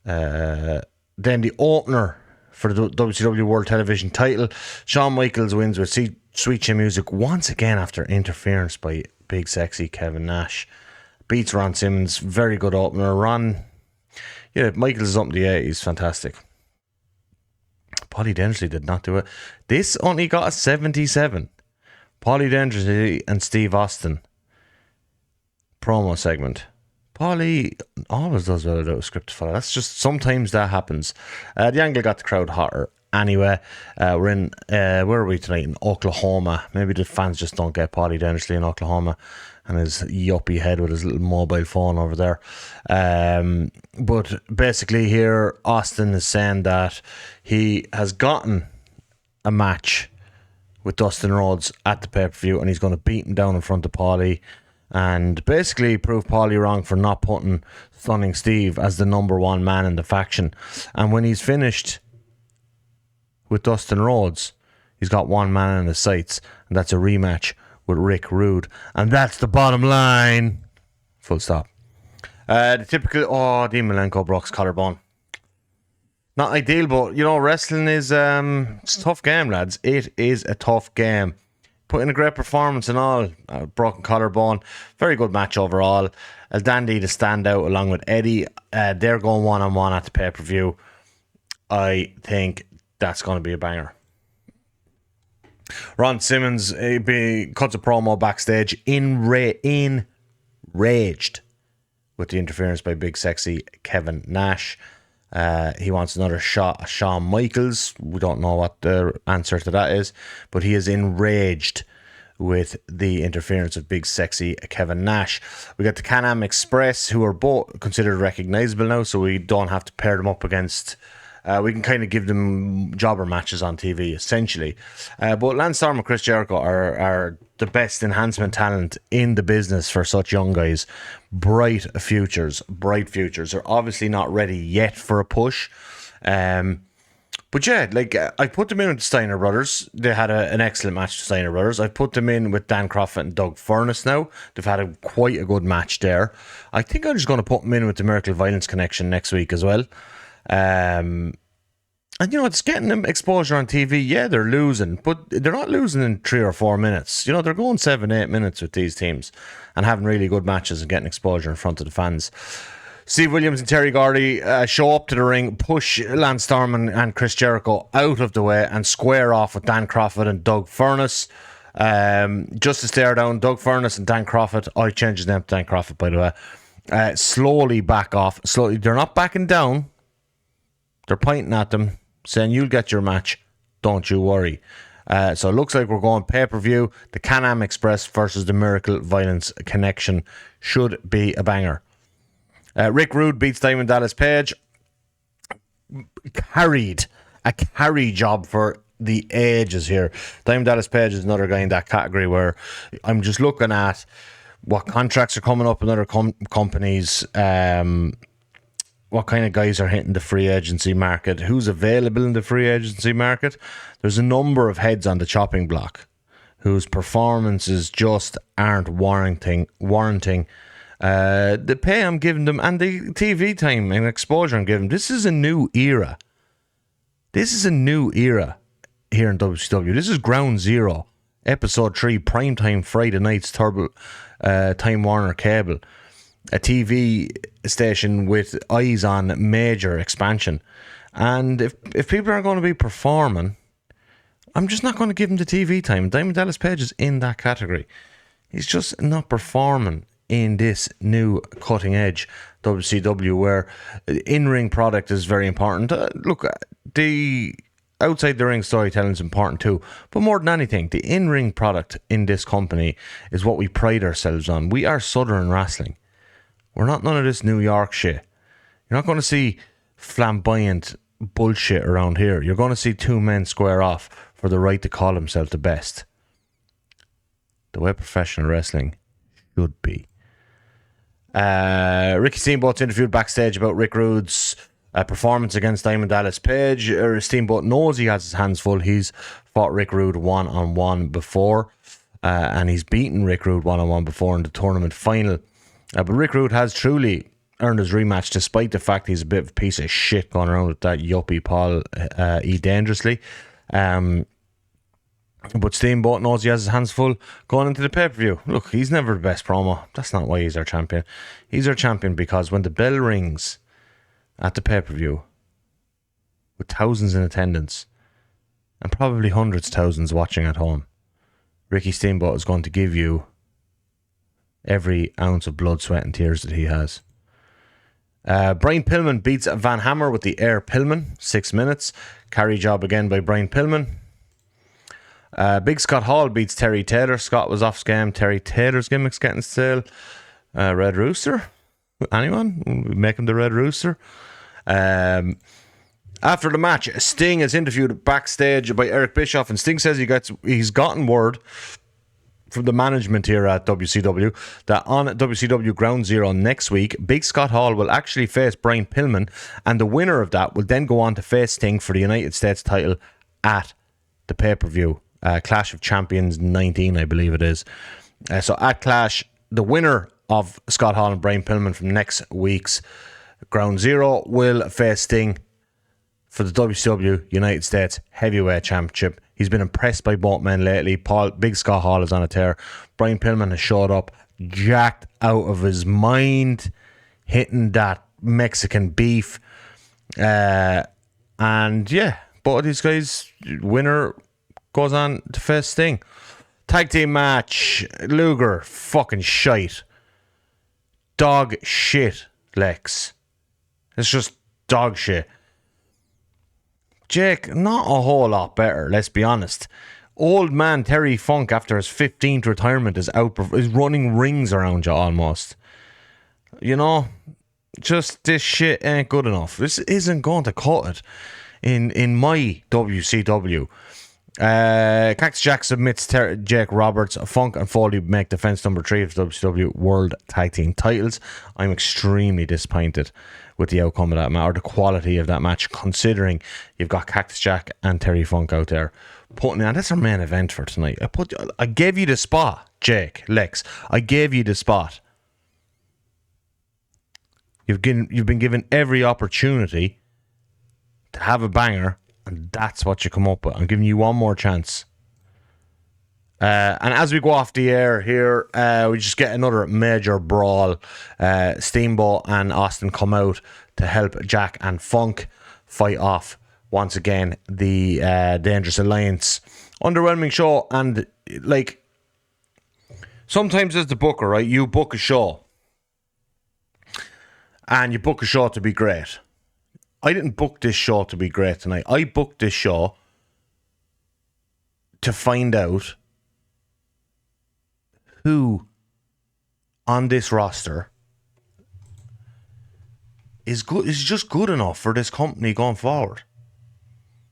Then the opener for the WCW World Television title. Shawn Michaels wins with Sweet Chin Music once again after interference by Big Sexy Kevin Nash. Beats Ron Simmons, very good opener. Michaels is up in the 80s, fantastic. Paulie Dendry did not do it. This only got a 77. Paulie Dendry and Steve Austin promo segment. Paulie always does well without a script to follow. That's just, sometimes that happens. The angle got the crowd hotter. Anyway, we're in, where are we tonight? In Oklahoma. Maybe the fans just don't get Paulie Dendry in Oklahoma and his yuppie head with his little mobile phone over there. But basically here, Austin is saying that he has gotten a match with Dustin Rhodes at the pay-per-view and he's going to beat him down in front of Paulie and basically prove Paulie wrong for not putting Stunning Steve as the number one man in the faction. And when he's finished with Dustin Rhodes, he's got one man in his sights, and that's a rematch with Rick Rude. And that's the bottom line. Full stop. The typical, Dean Malenko broke his collarbone. Not ideal, but, wrestling is it's a tough game, lads. It is a tough game. Put in a great performance and all. Broken collarbone. Very good match overall. El Dandy to stand out along with Eddie. They're going one-on-one at the pay-per-view. I think that's going to be a banger. Ron Simmons cuts a promo backstage, enraged with the interference by Big Sexy Kevin Nash. He wants another shot at Shawn Michaels. We don't know what the answer to that is, but he is enraged with the interference of Big Sexy Kevin Nash. We got the Can-Am Express, who are both considered recognizable now, so we don't have to pair them up against... we can kind of give them jobber matches on TV, essentially. But Lance Storm and Chris Jericho are the best enhancement talent in the business for such young guys. Bright futures. They're obviously not ready yet for a push. But yeah, I put them in with the Steiner Brothers. They had an excellent match with the Steiner Brothers. I put them in with Dan Crawford and Doug Furness now. They've had quite a good match there. I think I'm just going to put them in with the Miracle Violence Connection next week as well. And it's getting them exposure on TV. Yeah, they're losing, but they're not losing in 3 or 4 minutes. They're going 7-8 minutes with these teams and having really good matches and getting exposure in front of the fans. Steve Williams and Terry Gordy show up to the ring, push Lance Storm and Chris Jericho out of the way and square off with Dan Crawford and Doug Furness. Just to stare down, Doug Furness and Dan Crawford. I changed his name to Dan Crawford, by the way. Slowly back off. Slowly, they're not backing down. They're pointing at them, saying, "You'll get your match. Don't you worry." So it looks like we're going pay-per-view. The Can-Am Express versus the Miracle Violence Connection should be a banger. Rick Rude beats Diamond Dallas Page. A carry job for the ages here. Diamond Dallas Page is another guy in that category where I'm just looking at what contracts are coming up in other companies, what kind of guys are hitting the free agency market, who's available in the free agency market. There's a number of heads on the chopping block whose performances just aren't warranting the pay I'm giving them and the TV time and exposure I'm giving them. This is a new era. Here in WCW. This is Ground Zero, Episode 3, primetime Friday nights, Time Warner Cable. A TV station with eyes on major expansion. And if people aren't going to be performing, I'm just not going to give them the TV time. Diamond Dallas Page is in that category. He's just not performing in this new cutting edge WCW where in-ring product is very important. Look, the outside the ring storytelling is important too, but more than anything, the in-ring product in this company is what we pride ourselves on. We are Southern wrestling. We're not none of this New York shit. You're not going to see flamboyant bullshit around here. You're going to see two men square off for the right to call himself the best. The way professional wrestling should be. Ricky Steamboat's interviewed backstage about Rick Rude's performance against Diamond Dallas Page. Steamboat knows he has his hands full. He's fought Rick Rude one-on-one before, and he's beaten Rick Rude one-on-one before in the tournament final. But Rick Rude has truly earned his rematch, despite the fact he's a bit of a piece of shit going around with that yuppie Paul E. Dangerously. But Steamboat knows he has his hands full going into the pay-per-view. Look, he's never the best promo. That's not why he's our champion. He's our champion because when the bell rings at the pay-per-view, with thousands in attendance and probably hundreds of thousands watching at home, Ricky Steamboat is going to give you every ounce of blood, sweat and tears that he has. Brian Pillman beats Van Hammer with the Air Pillman, 6 minutes. Carry job again by Brian Pillman. Big Scott Hall beats Terry Taylor. Scott was off scam. Terry Taylor's gimmick's getting stale. Red Rooster? Anyone? Make him the Red Rooster. After the match, Sting is interviewed backstage by Eric Bischoff, and Sting says he's gotten word from the management here at WCW that on WCW Ground Zero next week, Big Scott Hall will actually face Brian Pillman, and the winner of that will then go on to face Sting for the United States title at the pay-per-view. Clash of Champions 19, I believe it is. So at Clash, the winner of Scott Hall and Brian Pillman from next week's Ground Zero will face Sting for the WCW United States Heavyweight Championship. He's been impressed by both men lately. Big Scott Hall is on a tear. Brian Pillman has showed up jacked out of his mind, hitting that Mexican beef. And yeah, both of these guys, winner goes on to face Sting. Tag team match. Luger, fucking shite. Dog shit, Lex. It's just dog shit. Jake, not a whole lot better, let's be honest. Old man Terry Funk, after his 15th retirement, is running rings around you almost. You know, just this shit ain't good enough. This isn't going to cut it in my WCW. Cactus Jack submits Jake Roberts. Funk and Foley make defense number 3 of the WCW World Tag Team titles. I'm extremely disappointed with the outcome of that match, or the quality of that match, considering you've got Cactus Jack and Terry Funk out there putting in. That's our main event for tonight. I gave you the spot, Jake, Lex. I gave you the spot. You've been given every opportunity to have a banger, and that's what you come up with. I'm giving you one more chance. And as we go off the air here, we just get another major brawl. Steamboat and Austin come out to help Jack and Funk fight off, once again, the Dangerous Alliance. Underwhelming show, and like, sometimes as the booker, right, you book a show, and you book a show to be great. I didn't book this show to be great tonight. I booked this show to find out who on this roster is good. Is just good enough for this company going forward.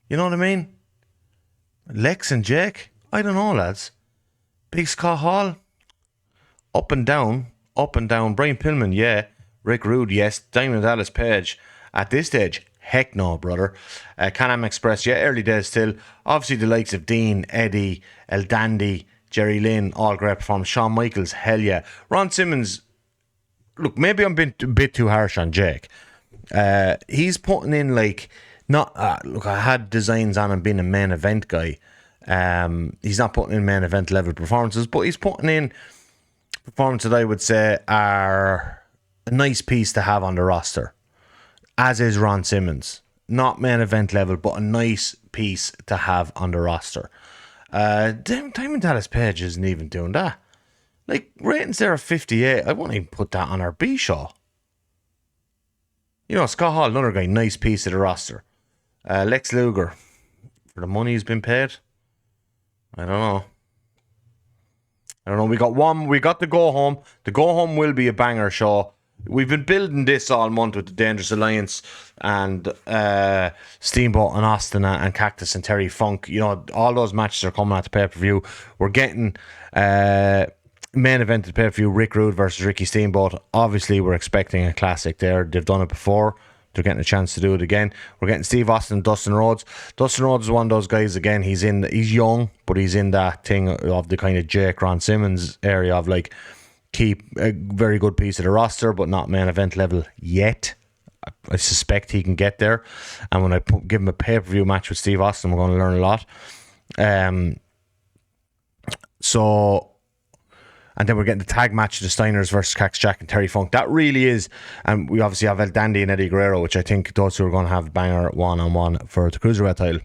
You know what I mean? Lex and Jake, I don't know, lads. Big Scott Hall, up and down. Brian Pillman, yeah. Rick Rude, yes. Diamond Dallas Page, at this stage, heck no, brother. Can-Am Express, yeah, early days still. Obviously, the likes of Dean, Eddie, El Dandy, Jerry Lynn, all great performance. Shawn Michaels, hell yeah. Ron Simmons, look, maybe I'm being a bit too harsh on Jake. He's putting in look, I had designs on him being a main event guy. He's not putting in main event level performances, but he's putting in performances that I would say are a nice piece to have on the roster, as is Ron Simmons. Not main event level, but a nice piece to have on the roster. Diamond Dallas Page isn't even doing that. Like, ratings there of 58, I won't even put that on our B show. You know, Scott Hall, another guy, nice piece of the roster. Lex Luger, for the money he's been paid, I don't know. We got the go home. The go home will be a banger show. We've been building this all month with the Dangerous Alliance and Steamboat and Austin and Cactus and Terry Funk. You know, all those matches are coming at the pay-per-view. We're getting main event of the pay-per-view, Rick Rude versus Ricky Steamboat. Obviously, we're expecting a classic there. They've done it before. They're getting a chance to do it again. We're getting Steve Austin and Dustin Rhodes. Dustin Rhodes is one of those guys, again, he's young, but he's in that thing of the kind of Jake Ron Simmons area of like, keep a very good piece of the roster, but not main event level yet. I suspect he can get there. And when I give him a pay-per-view match with Steve Austin, we're going to learn a lot. And then we're getting the tag match of the Steiners versus Cactus Jack and Terry Funk. That really is, and we obviously have El Dandy and Eddie Guerrero, which I think those two are going to have a banger one-on-one for the Cruiserweight title,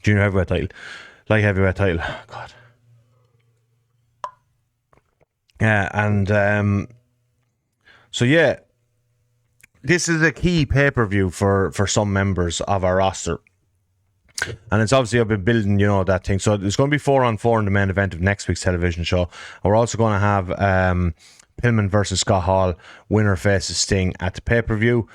Junior Heavyweight title, Light Heavyweight title. God. Yeah, and so yeah, this is a key pay-per-view for some members of our roster. And it's obviously I've been building, you know, that thing. So there's going to be 4-on-4 in the main event of next week's television show. And we're also going to have Pillman versus Scott Hall, winner faces Sting at the pay-per-view.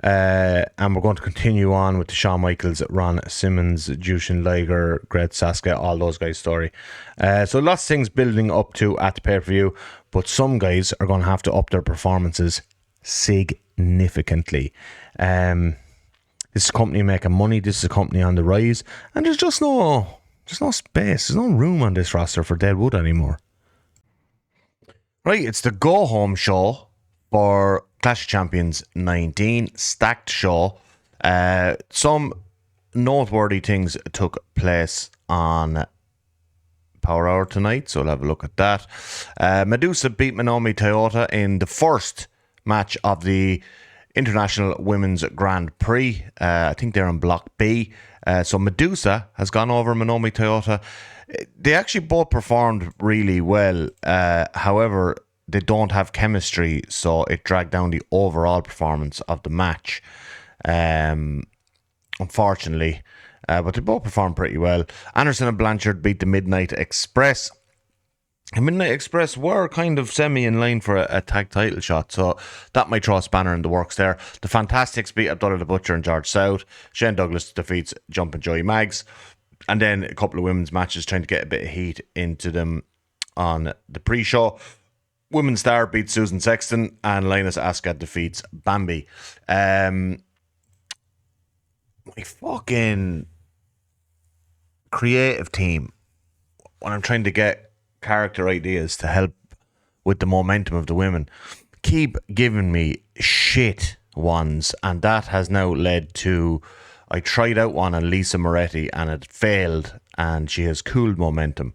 And we're going to continue on with the Shawn Michaels, Ron Simmons, Jushin Liger, Gret Sasuke, all those guys' story. So lots of things building up to at the pay-per-view, but some guys are going to have to up their performances significantly. This is a company making money. This is a company on the rise, and there's just no space. There's no room on this roster for Deadwood anymore. Right, it's the go home show for Clash of Champions 19, stacked show. Some noteworthy things took place on Power Hour tonight, so we'll have a look at that. Medusa beat Manami Toyota in the first match of the International Women's Grand Prix. I think they're in Block B. So Medusa has gone over Manami Toyota. They actually both performed really well. However, they don't have chemistry, so it dragged down the overall performance of the match. Unfortunately. But they both performed pretty well. Anderson and Blanchard beat the Midnight Express. The Midnight Express were kind of semi in line for a tag title shot, so that might throw a spanner in the works there. The Fantastics beat Abdullah the Butcher and George South. Shane Douglas defeats Jumpin' Joey Maggs. And then a couple of women's matches trying to get a bit of heat into them on the pre-show. Women's Star beats Susan Sexton and Linus Asuka defeats Bambi. My fucking creative team, when I'm trying to get character ideas to help with the momentum of the women, keep giving me shit ones, and that has now led to, I tried out one on Lisa Moretti and it failed, and she has cooled momentum.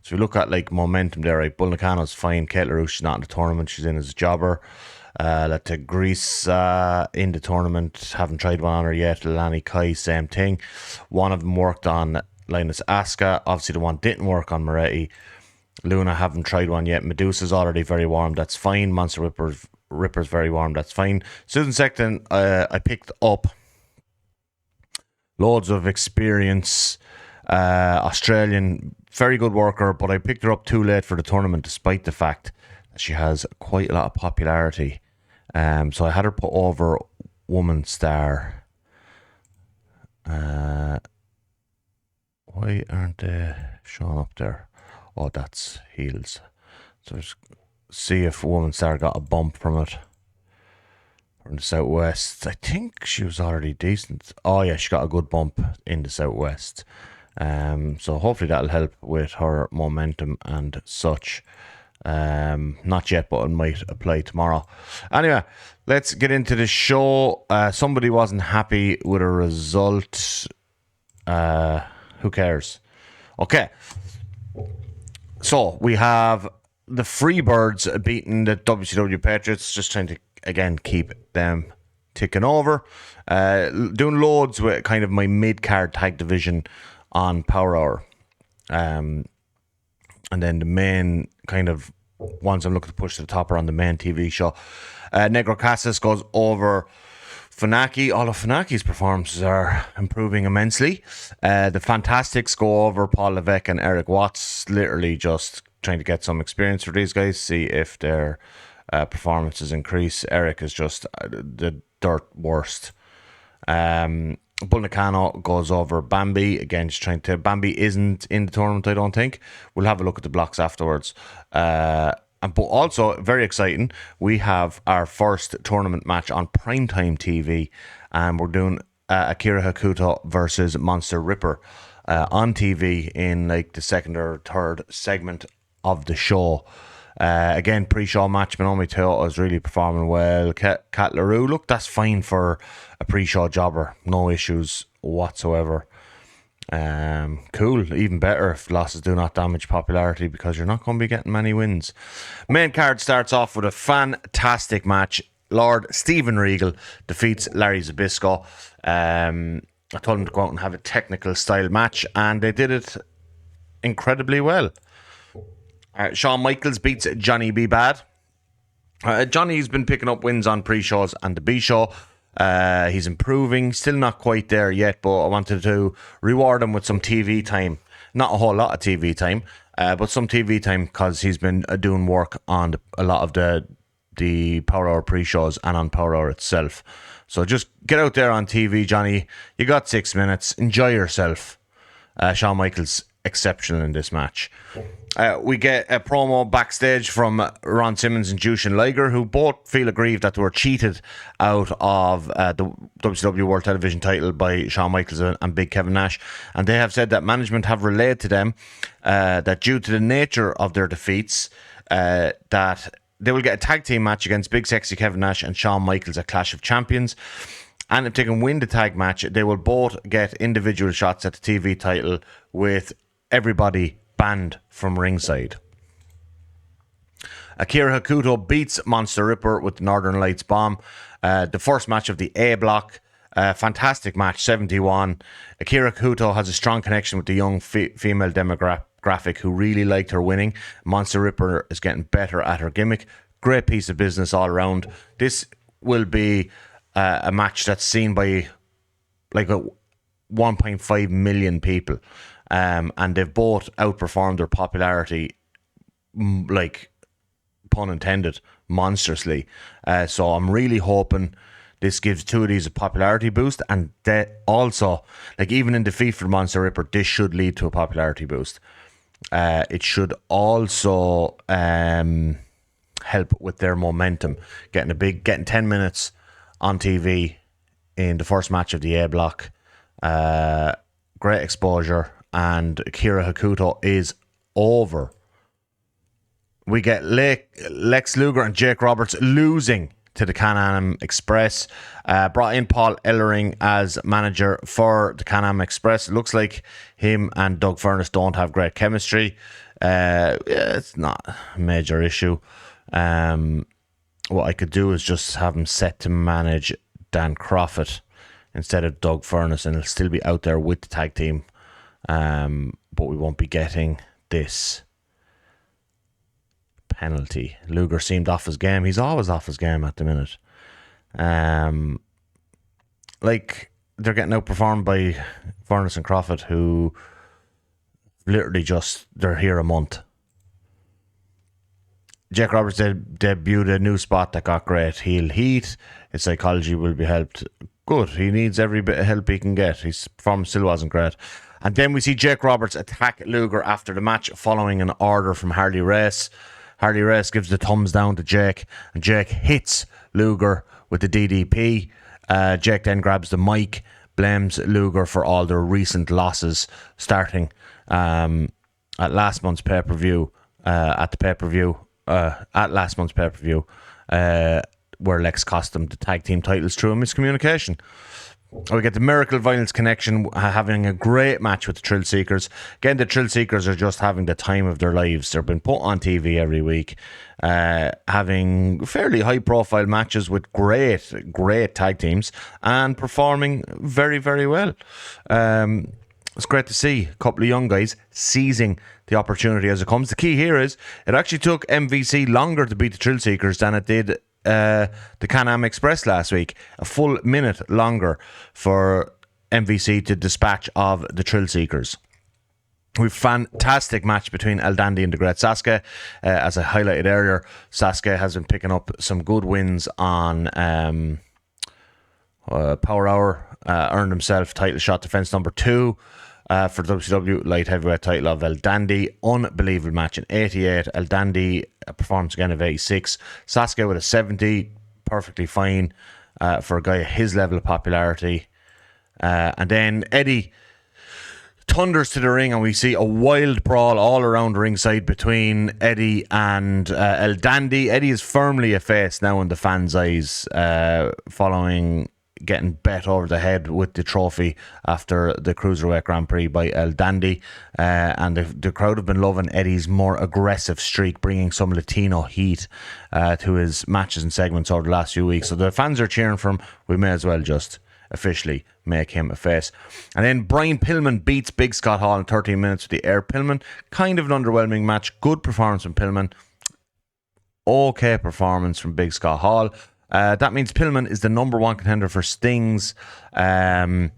So if you look at like momentum there, right, Bull Nakano's fine, Kate LaRouche, she's not in the tournament, she's in as a jobber. Let Greece in the tournament, haven't tried one on her yet. Lani Kai, same thing. One of them worked on Linus Asuka, obviously the one didn't work on Moretti. Luna, haven't tried one yet. Medusa's already very warm, that's fine. Monster Ripper's very warm, that's fine. Susan Sexton, I picked up loads of experience, Australian, very good worker, but I picked her up too late for the tournament despite the fact that she has quite a lot of popularity. So I had her put over woman star. Why aren't they showing up there? Oh, that's heels. So let's see if woman star got a bump from it. From the Southwest. I think she was already decent. Oh yeah, she got a good bump in the Southwest. So hopefully that'll help with her momentum and such. Not yet, but it might apply tomorrow. Anyway, let's get into the show. Somebody wasn't happy with a result. Who cares? Okay. So we have the Freebirds beating the WCW Patriots. Just trying to, again, keep them ticking over. Doing loads with kind of my mid-card tag division on Power Hour. And then the main kind of ones I'm looking to push to the top are on the main TV show. Negro Casas goes over Funaki. All of Funaki's performances are improving immensely. The Fantastics go over Paul Levesque and Eric Watts. Literally just trying to get some experience for these guys, see if their performances increase. Eric is just the dirt worst. Bull Nakano goes over Bambi. Again, just trying to... Bambi isn't in the tournament, I don't think. We'll have a look at the blocks afterwards. But also, very exciting, we have our first tournament match on primetime TV. And we're doing Akira Hakuto versus Monster Ripper on TV in like the second or third segment of the show. Again, pre-show match. Minomi Toyota is really performing well. Kat LaRue, look, that's fine for a pre-show jobber. No issues whatsoever. Cool, even better if losses do not damage popularity, because you're not going to be getting many wins. Main card starts off with a fantastic match. Lord Steven Regal defeats Larry Zbyszko. I told him to go out and have a technical style match, and they did it incredibly well. Shawn Michaels beats Johnny B. Bad. Johnny's been picking up wins on pre-shows and the B-show. He's improving. Still not quite there yet, but I wanted to reward him with some TV time. Not a whole lot of TV time, but some TV time, because he's been doing work on a lot of the Power Hour pre-shows and on Power Hour itself. So just get out there on TV, Johnny. You got 6 minutes. Enjoy yourself. Shawn Michaels exceptional in this match. We get a promo backstage from Ron Simmons and Jushin Liger, who both feel aggrieved that they were cheated out of the WCW World Television title by Shawn Michaels and Big Kevin Nash. And they have said that management have relayed to them that due to the nature of their defeats, that they will get a tag team match against Big Sexy Kevin Nash and Shawn Michaels at Clash of Champions. And if they can win the tag match, they will both get individual shots at the TV title, with everybody banned from ringside. Akira Hakuto beats Monster Ripper with the Northern Lights Bomb. The first match of the A block. Fantastic match, 71. Akira Hakuto has a strong connection with the young female demographic who really liked her winning. Monster Ripper is getting better at her gimmick. Great piece of business all around. This will be a match that's seen by like 1.5 million people. And they've both outperformed their popularity, like, pun intended, monstrously. So I'm really hoping this gives two of these a popularity boost, and that also, like, even in defeat for Monster Ripper, this should lead to a popularity boost. It should also help with their momentum, getting 10 minutes on TV in the first match of the A block. Great exposure. And Akira Hakuto is over. We get Lex Luger and Jake Roberts losing to the Can-Am Express. Brought in Paul Ellering as manager for the Can-Am Express. It looks like him and Doug Furnace don't have great chemistry. It's not a major issue. What I could do is just have him set to manage Dan Croffett instead of Doug Furnace, and he'll still be out there with the tag team. But we won't be getting this penalty. Luger seemed off his game. He's always off his game at the minute. Like, they're getting outperformed by Furnace and Croffett, who literally just, they're here a month. Jake Roberts debuted a new spot that got great heel heat. His psychology will be helped. Good. He needs every bit of help he can get. His performance still wasn't great. And then we see Jake Roberts attack Luger after the match following an order from Harley Race. Harley Race gives the thumbs down to Jake, and Jake hits Luger with the DDP. Jake then grabs the mic, blames Luger for all their recent losses, starting at last month's pay-per-view. At last month's pay-per-view, where Lex cost them the tag team titles through a miscommunication. We get the Miracle Violence Connection having a great match with the Thrill Seekers. Again, the Thrill Seekers are just having the time of their lives. They've been put on TV every week, having fairly high-profile matches with great tag teams and performing very, very well. It's great to see a couple of young guys seizing the opportunity as it comes. The key here is it actually took MVC longer to beat the Thrill Seekers than it did the Can-Am Express last week. A full minute longer for MVC to dispatch of the Thrill Seekers. We've fantastic match between El Dandy and the Great Sasuke. As I highlighted earlier, Sasuke has been picking up some good wins on Power Hour. Earned himself title shot defense number 2 for the WCW light heavyweight title of El Dandy. Unbelievable match in 88. El Dandy performance again of 86. Sasuke with a 70, perfectly fine for a guy at his level of popularity. And then Eddie thunders to the ring, and we see a wild brawl all around ringside between Eddie and El Dandy. Eddie is firmly a face now in the fans' eyes, following getting bet over the head with the trophy after the Cruiserweight Grand Prix by El Dandy. And the crowd have been loving Eddie's more aggressive streak, bringing some Latino heat to his matches and segments over the last few weeks. So the fans are cheering for him. We may as well just officially make him a face. And then Brian Pillman beats Big Scott Hall in 13 minutes with the Air Pillman. Kind of an underwhelming match. Good performance from Pillman. Okay performance from Big Scott Hall. That means Pillman is the number 1 contender for Sting's US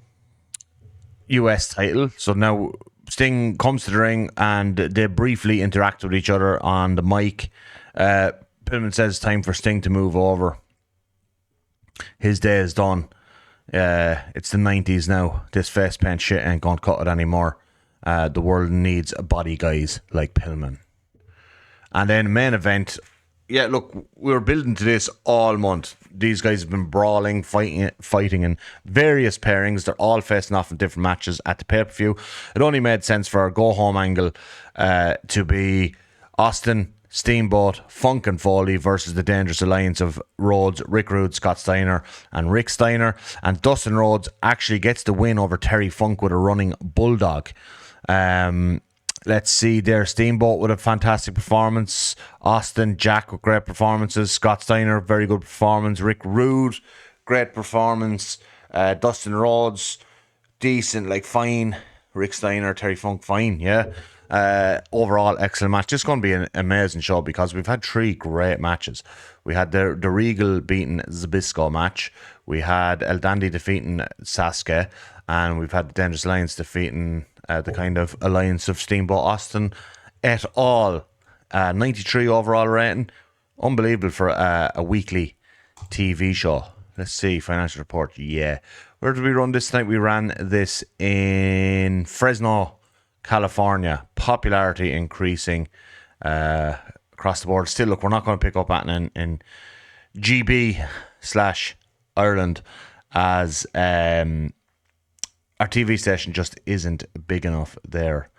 title. So now Sting comes to the ring and they briefly interact with each other on the mic. Pillman says it's time for Sting to move over. His day is done. It's the 90s now. This face paint shit ain't gonna cut it anymore. The world needs body guys like Pillman. And then main event. Yeah, look, we were building to this all month. These guys have been brawling, fighting in various pairings. They're all facing off in different matches at the pay-per-view. It only made sense for our go-home angle to be Austin, Steamboat, Funk and Foley versus the Dangerous Alliance of Rhodes, Rick Rude, Scott Steiner, and Rick Steiner. And Dustin Rhodes actually gets the win over Terry Funk with a running bulldog. Let's see there. Steamboat with a fantastic performance. Austin, Jack with great performances. Scott Steiner, very good performance. Rick Rude, great performance. Dustin Rhodes, decent, like fine. Rick Steiner, Terry Funk, fine, yeah. Overall, excellent match. This is going to be an amazing show because we've had 3 great matches. We had the Regal beating Zbyszko match. We had El Dandy defeating Sasuke. And we've had the Dangerous Alliance defeating the kind of alliance of Steamboat Austin et al. 93 overall rating. Unbelievable for a weekly TV show. Let's see, financial report. Yeah. Where did we run this tonight? We ran this in Fresno, California. Popularity increasing across the board. Still, look, we're not going to pick up at in GB/Ireland as our TV station just isn't big enough there.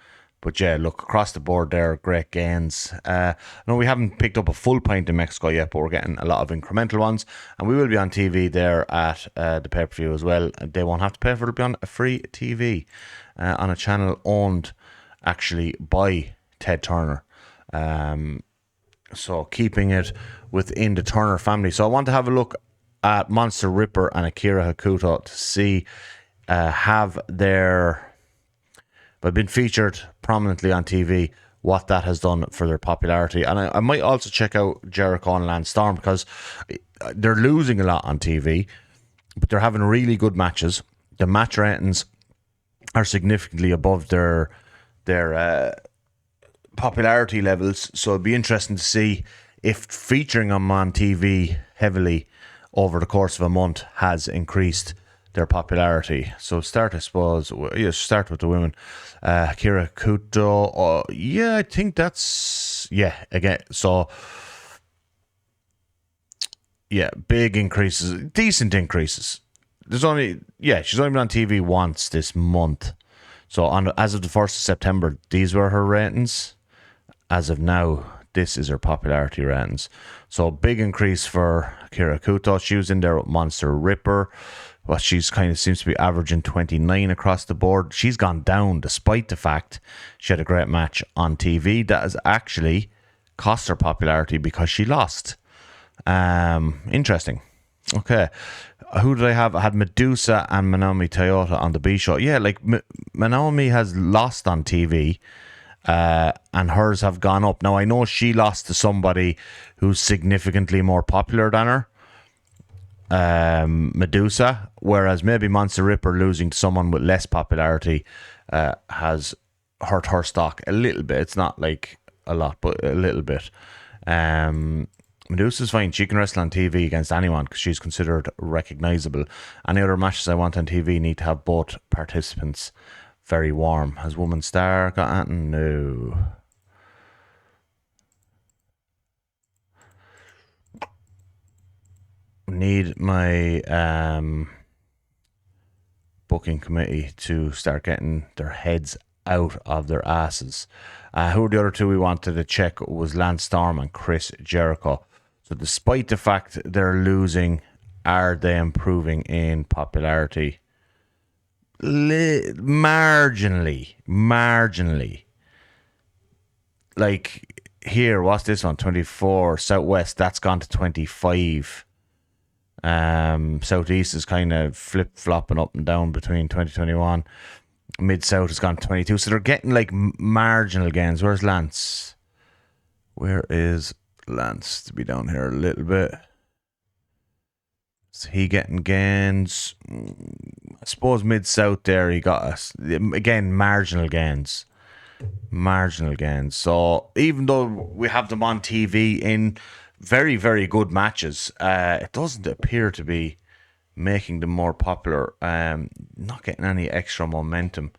But yeah, look, across the board there, great gains. No, we haven't picked up a full pint in Mexico yet, but we're getting a lot of incremental ones. And we will be on TV there at the pay-per-view as well. They won't have to pay for it. It'll be on a free TV on a channel owned actually by Ted Turner. So keeping it within the Turner family. So I want to have a look at Monster Ripper and Akira Hakuto to see have been featured prominently on TV, what that has done for their popularity. And I might also check out Jericho and Lance Storm because they're losing a lot on TV, but they're having really good matches. The match ratings are significantly above their popularity levels, so it'd be interesting to see if featuring them on TV heavily over the course of a month has increased their popularity. So start, I suppose, start with the women. Kira Kuto, yeah, I think that's, yeah, again, so, yeah, big increases, decent increases. She's only been on TV once this month. So as of the 1st of September, these were her ratings. As of now, this is her popularity ratings. So big increase for Kira Kuto. She was in there with Monster Ripper. Well, she's kind of seems to be averaging 29 across the board. She's gone down despite the fact she had a great match on TV. That has actually cost her popularity because she lost. Interesting. Okay. Who did I have? I had Medusa and Manami Toyota on the B show. Yeah, like Manami has lost on TV. And hers have gone up. Now, I know she lost to somebody who's significantly more popular than her, Medusa, whereas maybe Monster Ripper losing to someone with less popularity has hurt her stock a little bit. It's not like a lot, but a little bit. Medusa's fine. She can wrestle on TV against anyone because she's considered recognizable. Any other matches I want on TV need to have both participants very warm. Has Woman Star got anything? No. Need my booking committee to start getting their heads out of their asses. Who are the other two we wanted to check was Lance Storm and Chris Jericho. So despite the fact they're losing, are they improving in popularity? Marginally. Like here, what's this one? 24. Southwest, that's gone to 25. Southeast is kind of flip-flopping up and down between 2021. Mid-South has gone to 22. So they're getting like marginal gains. Where's Lance? Where is Lance? To be down here a little bit. Is he getting gains? I suppose mid-south there he got us. Again, marginal gains. So even though we have them on TV in very, very good matches, it doesn't appear to be making them more popular. Not getting any extra momentum.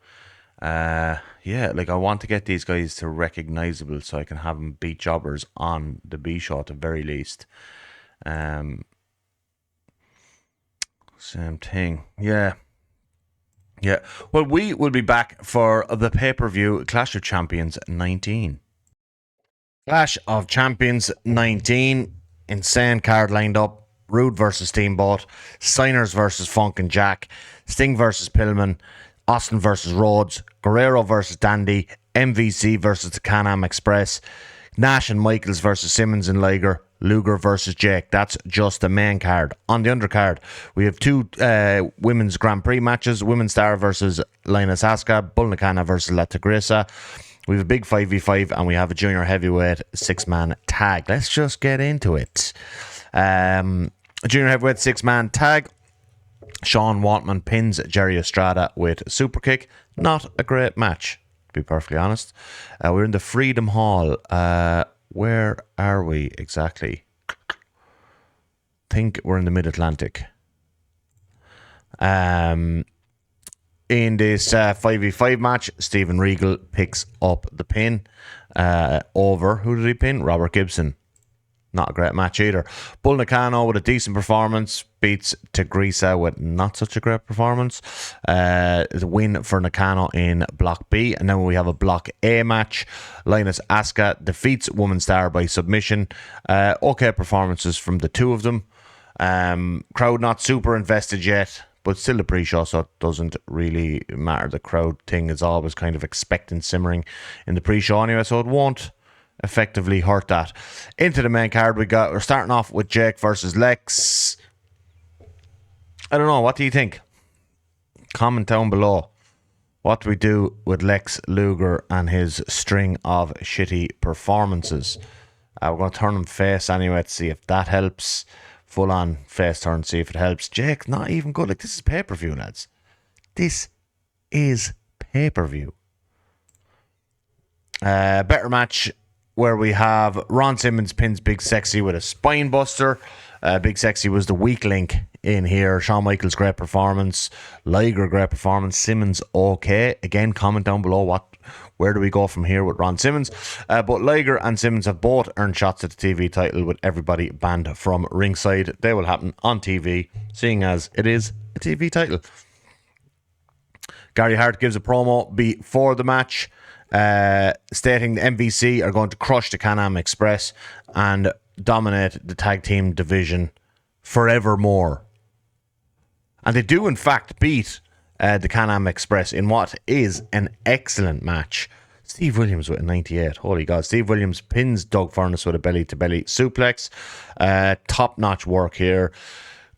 Like I want to get these guys to recognizable so I can have them beat jobbers on the B show at the very least. Same thing. Yeah. Well, we will be back for the pay-per-view Clash of Champions 19. Clash of Champions 19. Insane card lined up. Rude versus Steamboat. Steiners versus Funk and Jack. Sting versus Pillman. Austin versus Rhodes. Guerrero versus Dandy. MVC versus the Can-Am Express. Nash and Michaels versus Simmons and Liger. Luger versus Jake. That's just the main card. On the undercard, we have two women's Grand Prix matches. Women's Star versus Linus Asuka. Bull Nakano versus La Tigresa. We have a big 5v5 and we have a junior heavyweight 6-man tag. Let's just get into it. A junior heavyweight 6-man tag. Sean Waltman pins Jerry Estrada with a super kick. Not a great match, to be perfectly honest. We're in the Freedom Hall. Where are we exactly? I think we're in the Mid-Atlantic. In this 5v5 match, Steven Regal picks up the pin over, who did he pin? Robert Gibson. Not a great match either. Bull Nakano with a decent performance beats Tigresa with not such a great performance. The win for Nakano in Block B. And then we have a Block A match. Linus Asuka defeats Woman Star by submission. Okay performances from the two of them. Crowd not super invested yet, but still a pre-show, so it doesn't really matter. The crowd thing is always kind of expectant simmering in the pre-show anyway, so it won't effectively hurt that. Into the main card we're starting off with Jake versus Lex. I don't know, what do you think? Comment down below. What do we do with Lex Luger and his string of shitty performances? We're going to turn him face anyway to see if that helps. Full on face turn, see if it helps. Jake's not even good. Like, this is pay-per-view, lads. This is pay-per-view. Better match where we have Ron Simmons pins Big Sexy with a spine buster. Big Sexy was the weak link in here. Shawn Michaels, great performance. Liger, great performance. Simmons, okay. Again, comment down below where do we go from here with Ron Simmons. But Liger and Simmons have both earned shots at the TV title with everybody banned from ringside. They will happen on TV, seeing as it is a TV title. Gary Hart gives a promo before the match, stating the MVC are going to crush the Can-Am Express and dominate the tag team division forevermore. And they do in fact beat the Can-Am Express in what is an excellent match. Steve Williams with a 98. Holy God. Steve Williams pins Doug Furnace with a belly-to-belly suplex. Top-notch work here.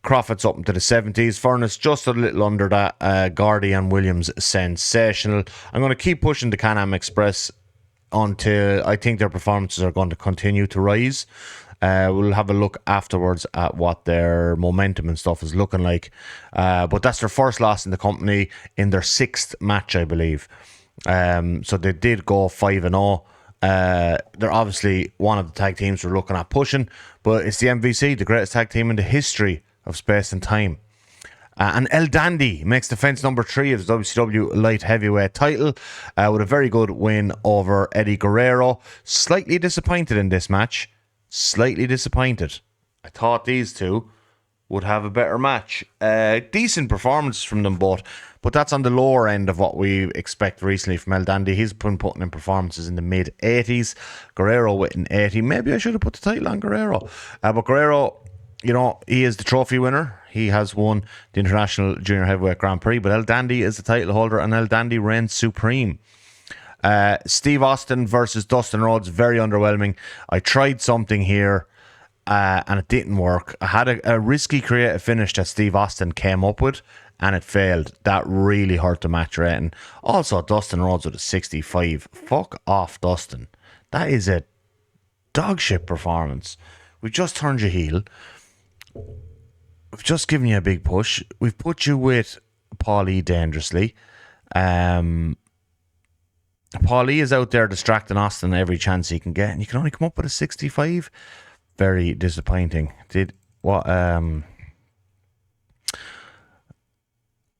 Crawford's up into the 70s. Furnace just a little under that. Gardy and Williams sensational. I'm going to keep pushing the Can-Am Express until I think their performances are going to continue to rise. We'll have a look afterwards at what their momentum and stuff is looking like. But that's their first loss in the company in their 6th match, I believe. So they did go 5-0. They're obviously one of the tag teams we're looking at pushing, but it's the MVC, the greatest tag team in the history of space and time. And El Dandy makes defense number 3 of the WCW light heavyweight title with a very good win over Eddie Guerrero. Slightly disappointed in this match. Slightly disappointed. I thought these two would have a better match. Decent performances from them both, but that's on the lower end of what we expect recently from El Dandy. He's been putting in performances in the mid-80s. Guerrero with an 80. Maybe I should have put the title on Guerrero. But Guerrero, you know, he is the trophy winner. He has won the International Junior Heavyweight Grand Prix, but El Dandy is the title holder, and El Dandy reigns supreme. Steve Austin versus Dustin Rhodes, very underwhelming. I tried something here and it didn't work. I had a risky creative finish that Steve Austin came up with and it failed. That really hurt the match rating. Also, Dustin Rhodes with a 65. Fuck off, Dustin. That is a dog shit performance. We've just turned you heel. We've just given you a big push. We've put you with Paulie dangerously. Paulie is out there distracting Austin every chance he can get, and you can only come up with a 65. Very disappointing.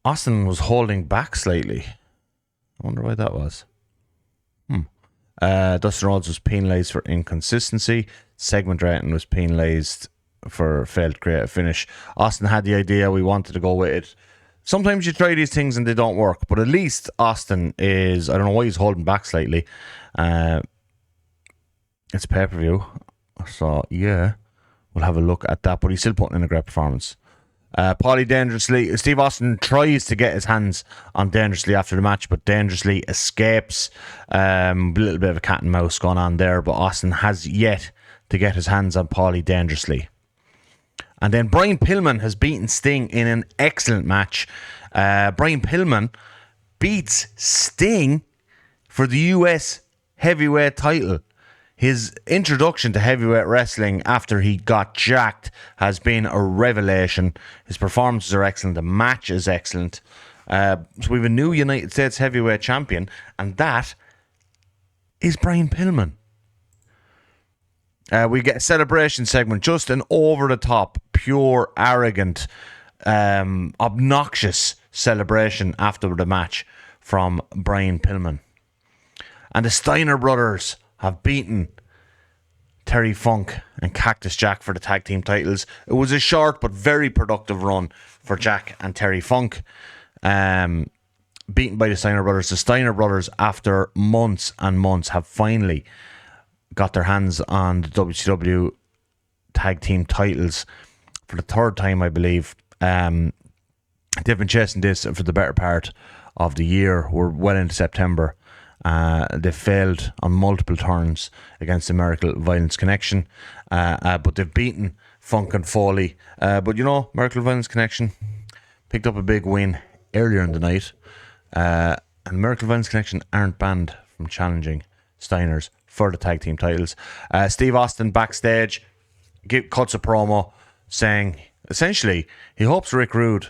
Austin was holding back slightly. I wonder why that was. Dustin Rhodes was penalised for inconsistency. Segment rating was penalised for failed creative finish. Austin had the idea. We wanted to go with it. Sometimes you try these things and they don't work, but at least Austin is, I don't know why he's holding back slightly. It's pay-per-view, so yeah, we'll have a look at that, but he's still putting in a great performance. Paulie dangerously, Steve Austin tries to get his hands on dangerously after the match, but dangerously escapes. A little bit of a cat and mouse going on there, but Austin has yet to get his hands on Paulie dangerously. And then Brian Pillman has beaten Sting in an excellent match. Brian Pillman beats Sting for the US heavyweight title. His introduction to heavyweight wrestling after he got jacked has been a revelation. His performances are excellent. The match is excellent. So we have a new United States heavyweight champion, and that is Brian Pillman. We get a celebration segment, just an over-the-top, pure, arrogant, obnoxious celebration after the match from Brian Pillman. And the Steiner brothers have beaten Terry Funk and Cactus Jack for the tag team titles. It was a short but very productive run for Jack and Terry Funk. Beaten by the Steiner brothers. The Steiner brothers, after months and months, have finally got their hands on the WCW tag team titles for the 3rd time, I believe. They've been chasing this for the better part of the year. We're well into September. They failed on multiple turns against the Miracle Violence Connection, but they've beaten Funk and Foley. But you know, Miracle Violence Connection picked up a big win earlier in the night, and Miracle Violence Connection aren't banned from challenging Steiners for the tag team titles. Steve Austin backstage cuts a promo saying essentially he hopes Rick Rude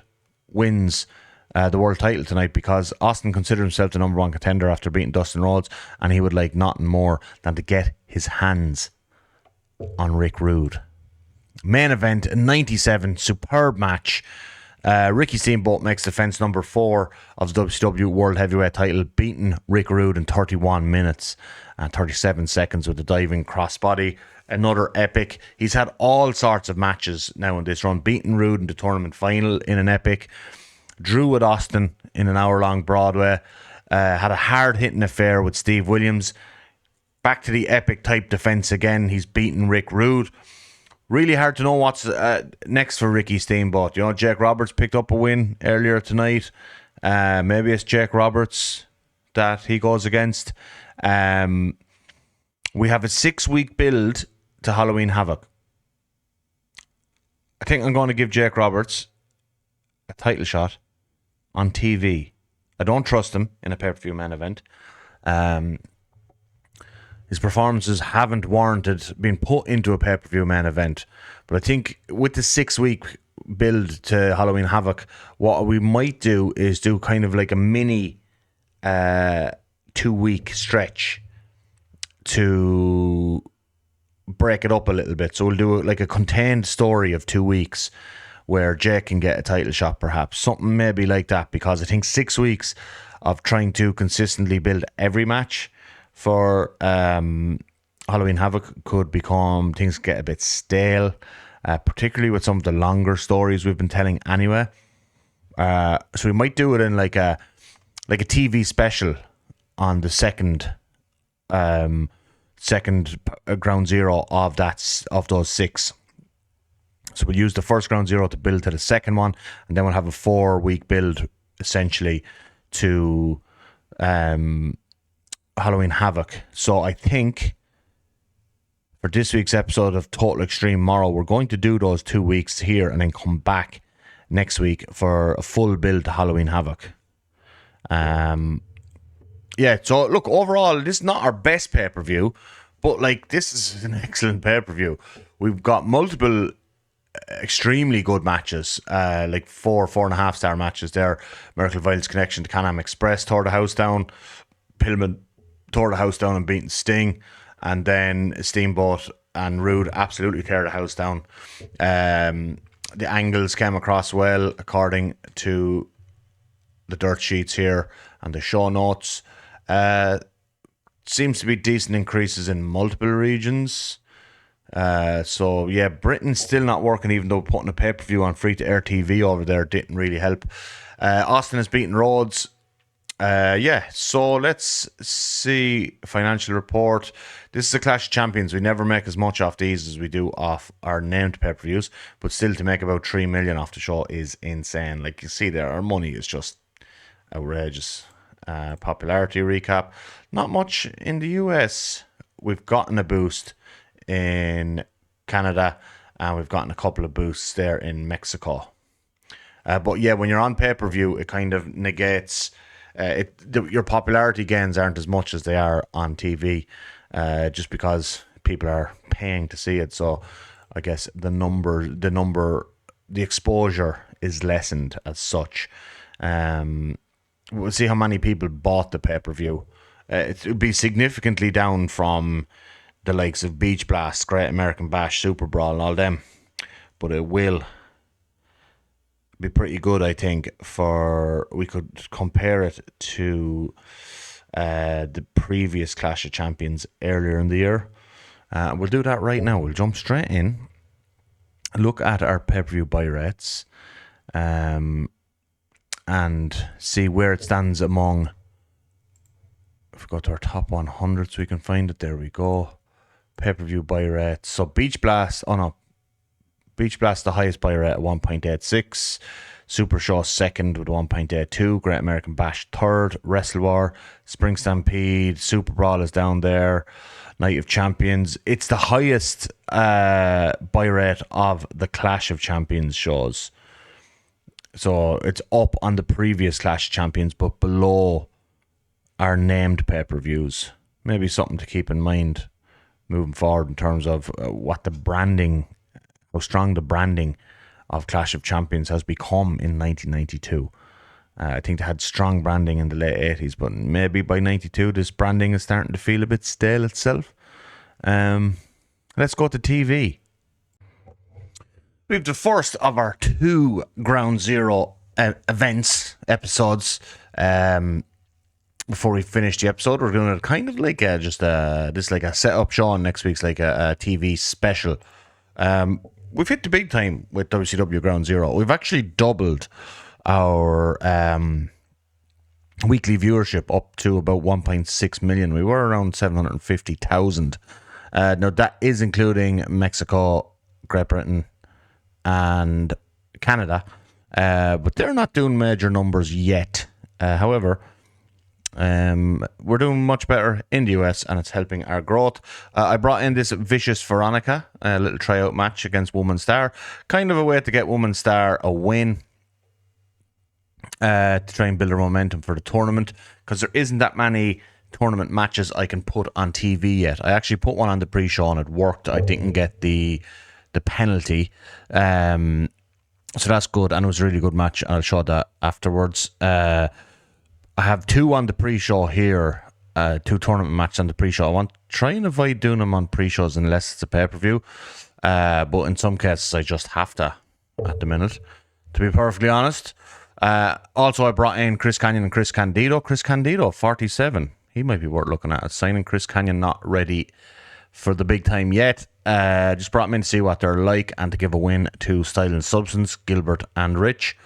wins the world title tonight, because Austin considered himself the number one contender after beating Dustin Rhodes, and he would like nothing more than to get his hands on Rick Rude. Main event, 97, superb match. Ricky Steamboat makes defense number 4 of the WCW World Heavyweight title, beating Rick Rude in 31 minutes and 37 seconds with a diving crossbody. Another epic. He's had all sorts of matches now in this run, beating Rude in the tournament final in an epic, drew with Austin in an hour-long Broadway, had a hard-hitting affair with Steve Williams. Back to the epic type defense again. He's beaten Rick Rude. Really hard to know what's next for Ricky Steamboat. You know, Jake Roberts picked up a win earlier tonight. Maybe it's Jake Roberts that he goes against. We have a 6-week build to Halloween Havoc. I think I'm going to give Jake Roberts a title shot on TV. I don't trust him in a pay-per-view main event. His performances haven't warranted being put into a pay-per-view main event. But I think with the 6-week build to Halloween Havoc, what we might do is do kind of like a mini 2-week stretch to break it up a little bit. So we'll do like a contained story of 2 weeks where Jake can get a title shot, perhaps. Something maybe like that, because I think 6 weeks of trying to consistently build every match for Halloween Havoc could become, things get a bit stale, particularly with some of the longer stories we've been telling anyway. So we might do it in like a TV special on the second ground zero of those 6. So we'll use the first ground zero to build to the second one, and then we'll have a 4-week build essentially to Halloween Havoc. So I think for this week's episode of Total Extreme Morrow, we're going to do those 2 weeks here and then come back next week for a full build to Halloween Havoc. Yeah, so look, overall, this is not our best pay-per-view, but like, this is an excellent pay-per-view. We've got multiple extremely good matches, like 4.5 star matches there. Miracle Violence Connection to Can-Am Express tore the house down. Pillman tore the house down and beaten Sting, and then Steamboat and Rude absolutely tear the house down. The angles came across well according to the dirt sheets here and the show notes. Seems to be decent increases in multiple regions. So yeah, Britain's still not working, even though putting a pay-per-view on free-to-air TV over there didn't really help. Austin has beaten Rhodes. Yeah, so let's see financial report. This is a Clash of Champions. We never make as much off these as we do off our named pay-per-views, but still to make about 3 million off the show is insane. Like you see there, our money is just outrageous. Popularity recap. Not much in the US. We've gotten a boost in Canada, and we've gotten a couple of boosts there in Mexico. But yeah, when you're on pay-per-view, it kind of negates your popularity gains aren't as much as they are on TV, just because people are paying to see it. So I guess the exposure is lessened as such. We'll see how many people bought the pay-per-view. It would be significantly down from the likes of Beach Blast, Great American Bash, Super Brawl and all them, but it will be pretty good, I think. We could compare it to the previous Clash of Champions earlier in the year. We'll do that right now. We'll jump straight in, look at our pay-per-view buy rates, and see where it stands among. If we go to our top 100, so we can find it. There we go. Pay-per-view buy rates. So Beach Blast, Beach Blast the highest buy rate at 1.86. Super Show second with 1.82. Great American Bash third. Wrestle War, Spring Stampede, Super Brawl is down there. Night of Champions. It's the highest buy rate of the Clash of Champions shows. So it's up on the previous Clash of Champions, but below our named pay-per-views. Maybe something to keep in mind moving forward in terms of how strong the branding of Clash of Champions has become in 1992. I think they had strong branding in the late 80s, but maybe by 92 this branding is starting to feel a bit stale itself. Let's go to TV. We have the first of our 2 Ground Zero events, episodes. Before we finish the episode, we're doing it kind of like this like a setup show, and next week's like a TV special. We've hit the big time with WCW Ground Zero. We've actually doubled our weekly viewership up to about 1.6 million. We were around 750,000. Now that is including Mexico, Great Britain, and Canada, but they're not doing major numbers yet. However, we're doing much better in the US, and it's helping our growth. I brought in this Vicious Veronica, a little tryout match against Woman Star, kind of a way to get Woman Star a win, to try and build her momentum for the tournament, because there isn't that many tournament matches I can put on TV yet. I actually put one on the pre-show and it worked. I didn't get the penalty, so that's good, and it was a really good match. I'll show that afterwards. I have 2 on the pre-show here, 2 tournament matches on the pre-show. I want to try and avoid doing them on pre-shows unless it's a pay-per-view, but in some cases I just have to at the minute, to be perfectly honest. Also, I brought in Chris Kanyon and Chris Candido. Chris Candido, 47. He might be worth looking at. Signing Chris Kanyon, not ready for the big time yet. Just brought them in to see what they're like and to give a win to Style and Substance, Gilbert and Rich.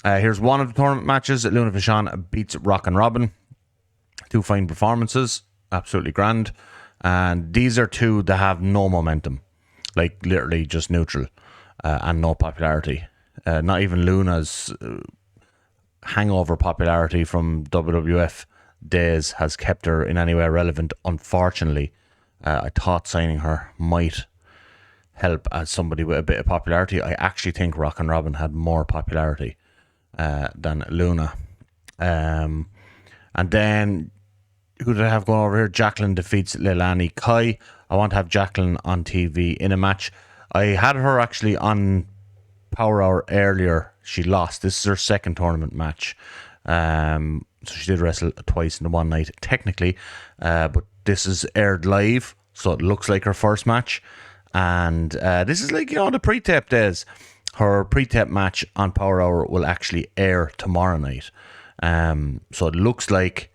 Here's one of the tournament matches. Luna Vachon beats Rock and Robin. 2 fine performances. Absolutely grand. And these are 2 that have no momentum. Like, literally just neutral. And no popularity. Not even Luna's hangover popularity from WWF days has kept her in any way relevant, unfortunately. I thought signing her might help as somebody with a bit of popularity. I actually think Rock and Robin had more popularity than Luna. And then, who did I have going over here? Jacqueline defeats Leilani Kai. I want to have Jacqueline on TV in a match. I had her actually on Power Hour earlier. She lost. This is her second tournament match. So she did wrestle twice in the one night, technically. But this is aired live, so it looks like her first match. And this is like, the pre-tape days. Her pre-tape match on Power Hour will actually air tomorrow night. So it looks like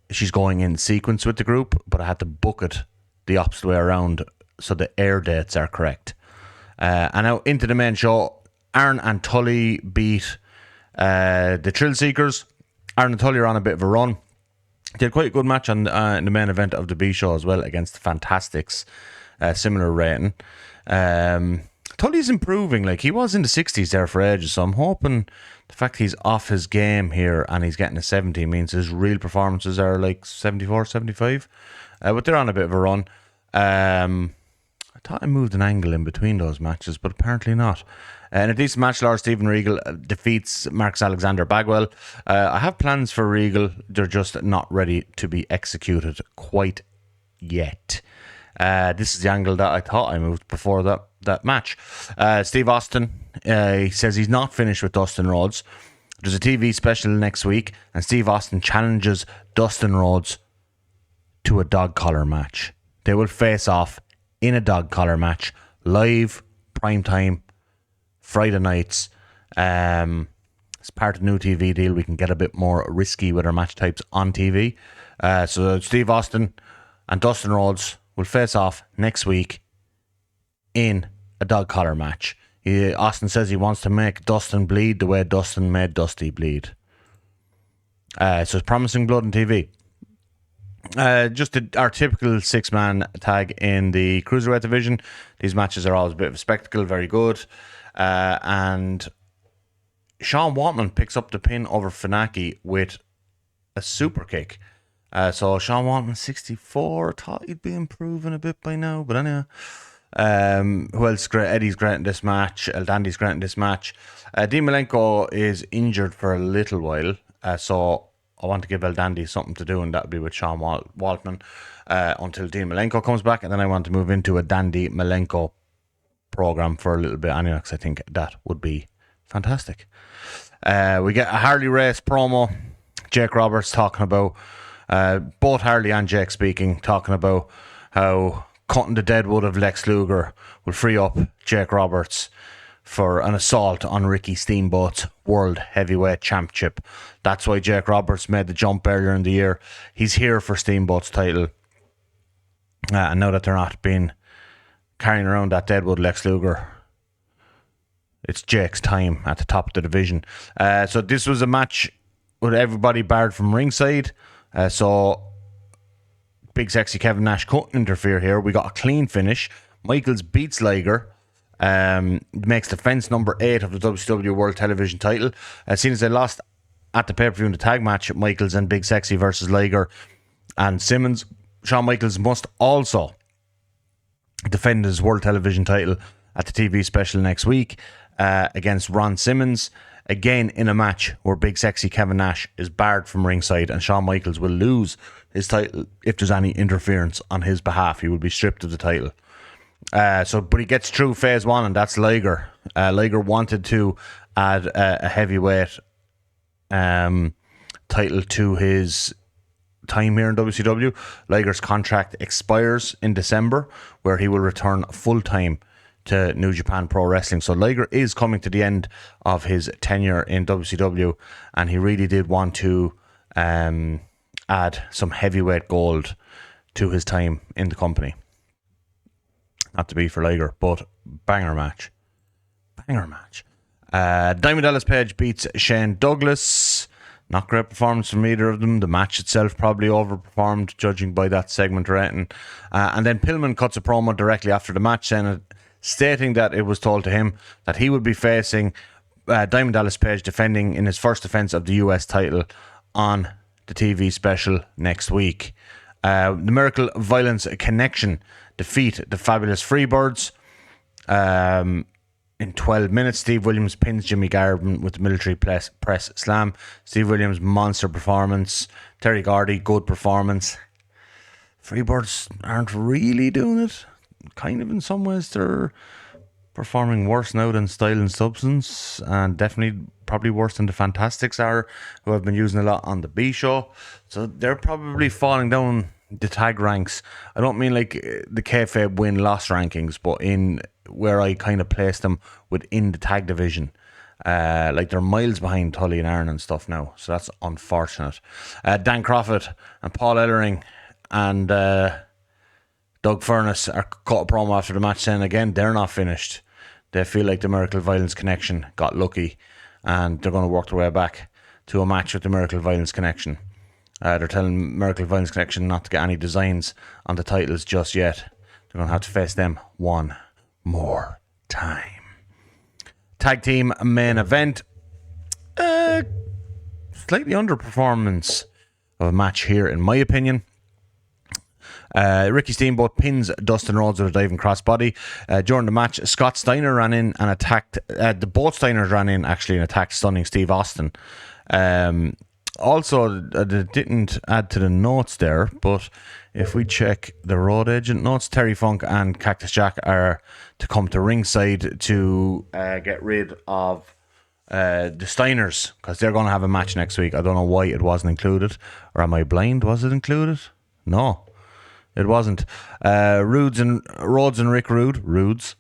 she's going in sequence with the group, but I had to book it the opposite way around so the air dates are correct. And now into the main show. Aaron and Tully beat the Thrill Seekers. Aaron and Tully are on a bit of a run. They had quite a good match on in the main event of the B show as well against the Fantastics. Similar rating. Tully's improving. Like, he was in the 60s there for ages, so I'm hoping the fact he's off his game here and he's getting a 70 means his real performances are like 74, 75. But they're on a bit of a run. I thought I moved an angle in between those matches, but apparently not. In a decent match, Lars Steven Regal defeats Marcus Alexander Bagwell. I have plans for Regal. They're just not ready to be executed quite yet. This is the angle that I thought I moved before that match. Steve Austin, he says he's not finished with Dustin Rhodes. There's a TV special next week, and Steve Austin challenges Dustin Rhodes to a dog collar match. They will face off in a dog collar match, live, prime time, Friday nights. As part of the new TV deal, we can get a bit more risky with our match types on TV. So Steve Austin and Dustin Rhodes will face off next week in a dog collar match. Austin says he wants to make Dustin bleed the way Dustin made Dusty bleed. So it's promising blood on TV. Just our typical 6-man tag in the Cruiserweight division. These matches are always a bit of a spectacle, very good. And Sean Waltman picks up the pin over Funaki with a super kick. So Sean Waltman, 64, thought he'd be improving a bit by now, but anyway. Who else? Eddie's great in this match. El Dandy's great in this match. Dean Malenko is injured for a little while, so I want to give El Dandy something to do, and that would be with Sean Waltman until Dean Malenko comes back, and then I want to move into a Dandy Malenko program for a little bit anyway, because I think that would be fantastic. We get a Harley Race promo. Jake Roberts talking about, both Harley and Jake speaking, talking about how cutting the deadwood of Lex Luger will free up Jake Roberts for an assault on Ricky Steamboat's World Heavyweight Championship. That's why Jake Roberts made the jump earlier in the year. He's here for Steamboat's title. And now that they're not being carrying around that deadwood Lex Luger, it's Jake's time at the top of the division. So this was a match with everybody barred from ringside. So Big Sexy Kevin Nash couldn't interfere here. We got a clean finish. Michaels beats Liger. Makes defense number 8 of the WCW World Television title. Seeing as they lost at the pay-per-view in the tag match, Michaels and Big Sexy versus Liger and Simmons, Shawn Michaels must also defend his World Television title at the TV special next week against Ron Simmons, again in a match where Big Sexy Kevin Nash is barred from ringside, and Shawn Michaels will lose his title if there's any interference on his behalf. He will be stripped of the title. But he gets through phase 1, and that's Liger. Liger wanted to add a heavyweight title to his time here in WCW. Liger's contract expires in December, where he will return full-time to New Japan Pro Wrestling. So Liger is coming to the end of his tenure in WCW, and he really did want to add some heavyweight gold to his time in the company. Not to be for Liger, but banger match. Diamond Dallas Page beats Shane Douglas. Not great performance from either of them. The match itself probably overperformed, judging by that segment rating. And then Pillman cuts a promo directly after the match, stating that it was told to him that he would be facing Diamond Dallas Page defending in his first defense of the US title on the TV special next week. The Miracle Violence Connection defeat the Fabulous Freebirds. In 12 minutes, Steve Williams pins Jimmy Garvin with the military press slam. Steve Williams, monster performance. Terry Gordy, good performance. Freebirds aren't really doing it. Kind of in some ways, they're performing worse now than Style and Substance, and definitely probably worse than the Fantastics are, who have been using a lot on the B show. So they're probably falling down the tag ranks. I don't mean like the kayfabe win-loss rankings, but in where I kind of place them within the tag division. Like they're miles behind Tully and Aaron and stuff now, so that's unfortunate. Dan Crawford and Paul Ellering and Doug Furness are cut a promo after the match saying again they're not finished. They feel like the Miracle Violence Connection got lucky and they're going to work their way back to a match with the Miracle Violence Connection. They're telling Miracle Violence Connection not to get any designs on the titles just yet. They're going to have to face them one more time. Tag team main event. Slightly underperformance of a match here, in my opinion. Ricky Steamboat pins Dustin Rhodes with a diving crossbody. During the match, Scott Steiner ran in and attacked. Both Steiners ran in actually and attacked Stunning Steve Austin. Also, they didn't add to the notes there, but if we check the Road Agent notes, Terry Funk and Cactus Jack are to come to ringside to get rid of the Steiners, because they're going to have a match next week. I don't know why it wasn't included, or am I blind? Was it included? No, it wasn't. Rhodes and Rick Rudes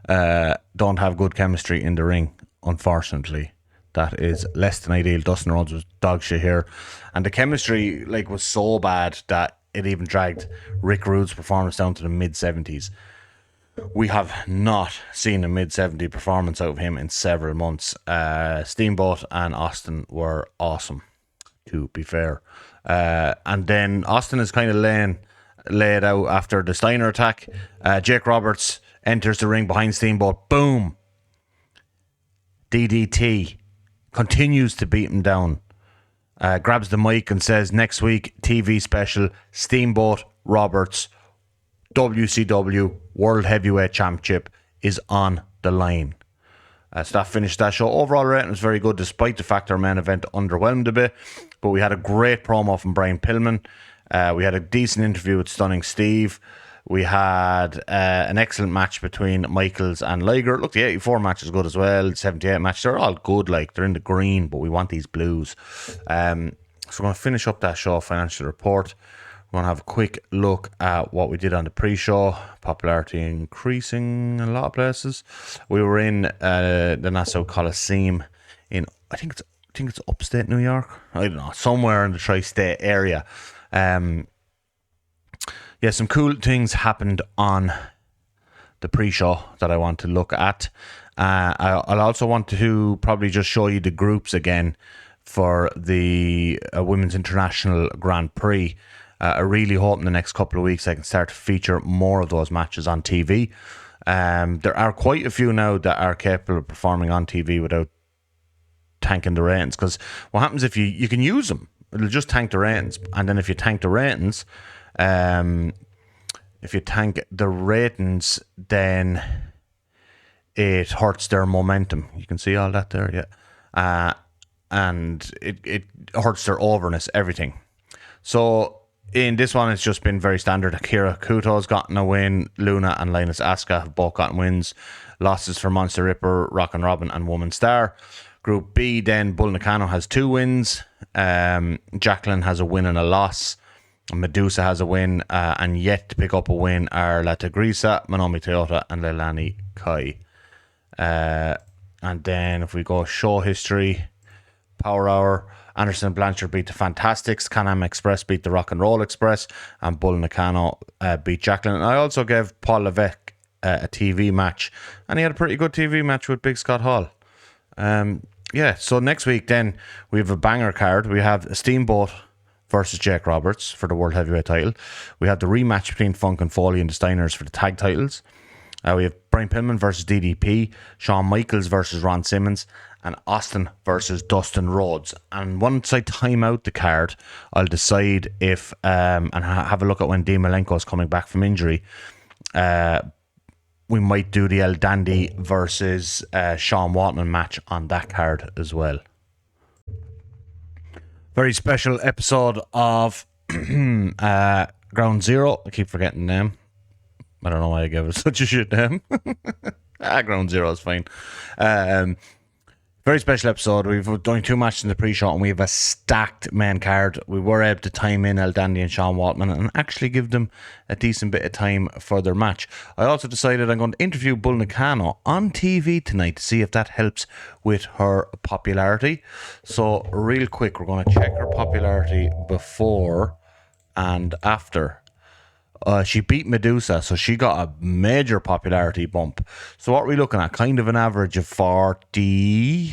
don't have good chemistry in the ring, unfortunately. That is less than ideal. Dustin Rhodes was dog shit here, and the chemistry was so bad that it even dragged Rick Rude's performance down to the mid-70s. We have not seen a mid-70 performance out of him in several months. Steamboat and Austin were awesome, to be fair. And then Austin is kind of laid out after the Steiner attack. Jake Roberts enters the ring behind Steamboat. Boom! DDT. Continues to beat him down. Grabs the mic and says, next week, TV special, Steamboat Roberts, WCW World Heavyweight Championship is on the line. So that finished that show. Overall rating was very good, despite the fact our main event underwhelmed a bit. But we had a great promo from Brian Pillman. We had a decent interview with Stunning Steve. We had an excellent match between Michaels and Liger. Look, the 84 match is good as well. 78 match, they're all good. Like, they're in the green, but we want these blues. So we're going to finish up that show financial report. We're going to have a quick look at what we did on the pre-show. Popularity increasing in a lot of places. We were in the Nassau Coliseum in, I think it's upstate New York. I don't know, somewhere in the tri-state area. Some cool things happened on the pre-show that I want to look at. I'll also want to probably just show you the groups again for the Women's International Grand Prix. I really hope in the next couple of weeks I can start to feature more of those matches on TV. There are quite a few now that are capable of performing on TV without tanking the ratings, because what happens if you can use them, it'll just tank the ratings, and then if you tank the ratings, then it hurts their momentum. You can see all that there, and it hurts their overness, everything. So in this one, it's just been very standard. Akira Kuto's gotten a win. Luna and Linus Asuka have both gotten wins. Losses for Monster Ripper, Rockin' Robin, and Woman Star. Group B, then Bull Nakano has 2 wins. Jacqueline has a win and a loss. Medusa has a win, and yet to pick up a win are La Tigresa, Manomi Toyota, and Leilani Kai. And then if we go show history, Power Hour, Anderson and Blanchard beat the Fantastics, Can-Am Express beat the Rock and Roll Express, and Bull Nakano beat Jacqueline. And I also gave Paul Levesque a TV match, and he had a pretty good TV match with Big Scott Hall. So next week then we have a banger card. We have Steamboat versus Jake Roberts for the World Heavyweight title. We have the rematch between Funk and Foley and the Steiners for the tag titles. We have Brian Pillman versus DDP, Shawn Michaels versus Ron Simmons, and Austin versus Dustin Rhodes. And once I time out the card, I'll decide if and have a look at when Dean Malenko is coming back from injury. We might do the El Dandy versus Sean Waltman match on that card as well. Very special episode of Ground Zero. I keep forgetting the name. I don't know why I gave it such a shit name. Ground Zero is fine. Very special episode. We've done 2 matches in the pre-show and we have a stacked main card. We were able to time in El Dandy and Sean Waltman and actually give them a decent bit of time for their match. I also decided I'm going to interview Bull Nakano on TV tonight to see if that helps with her popularity. So real quick, we're going to check her popularity before and after. She beat Medusa, so she got a major popularity bump. So what are we looking at? Kind of an average of 40.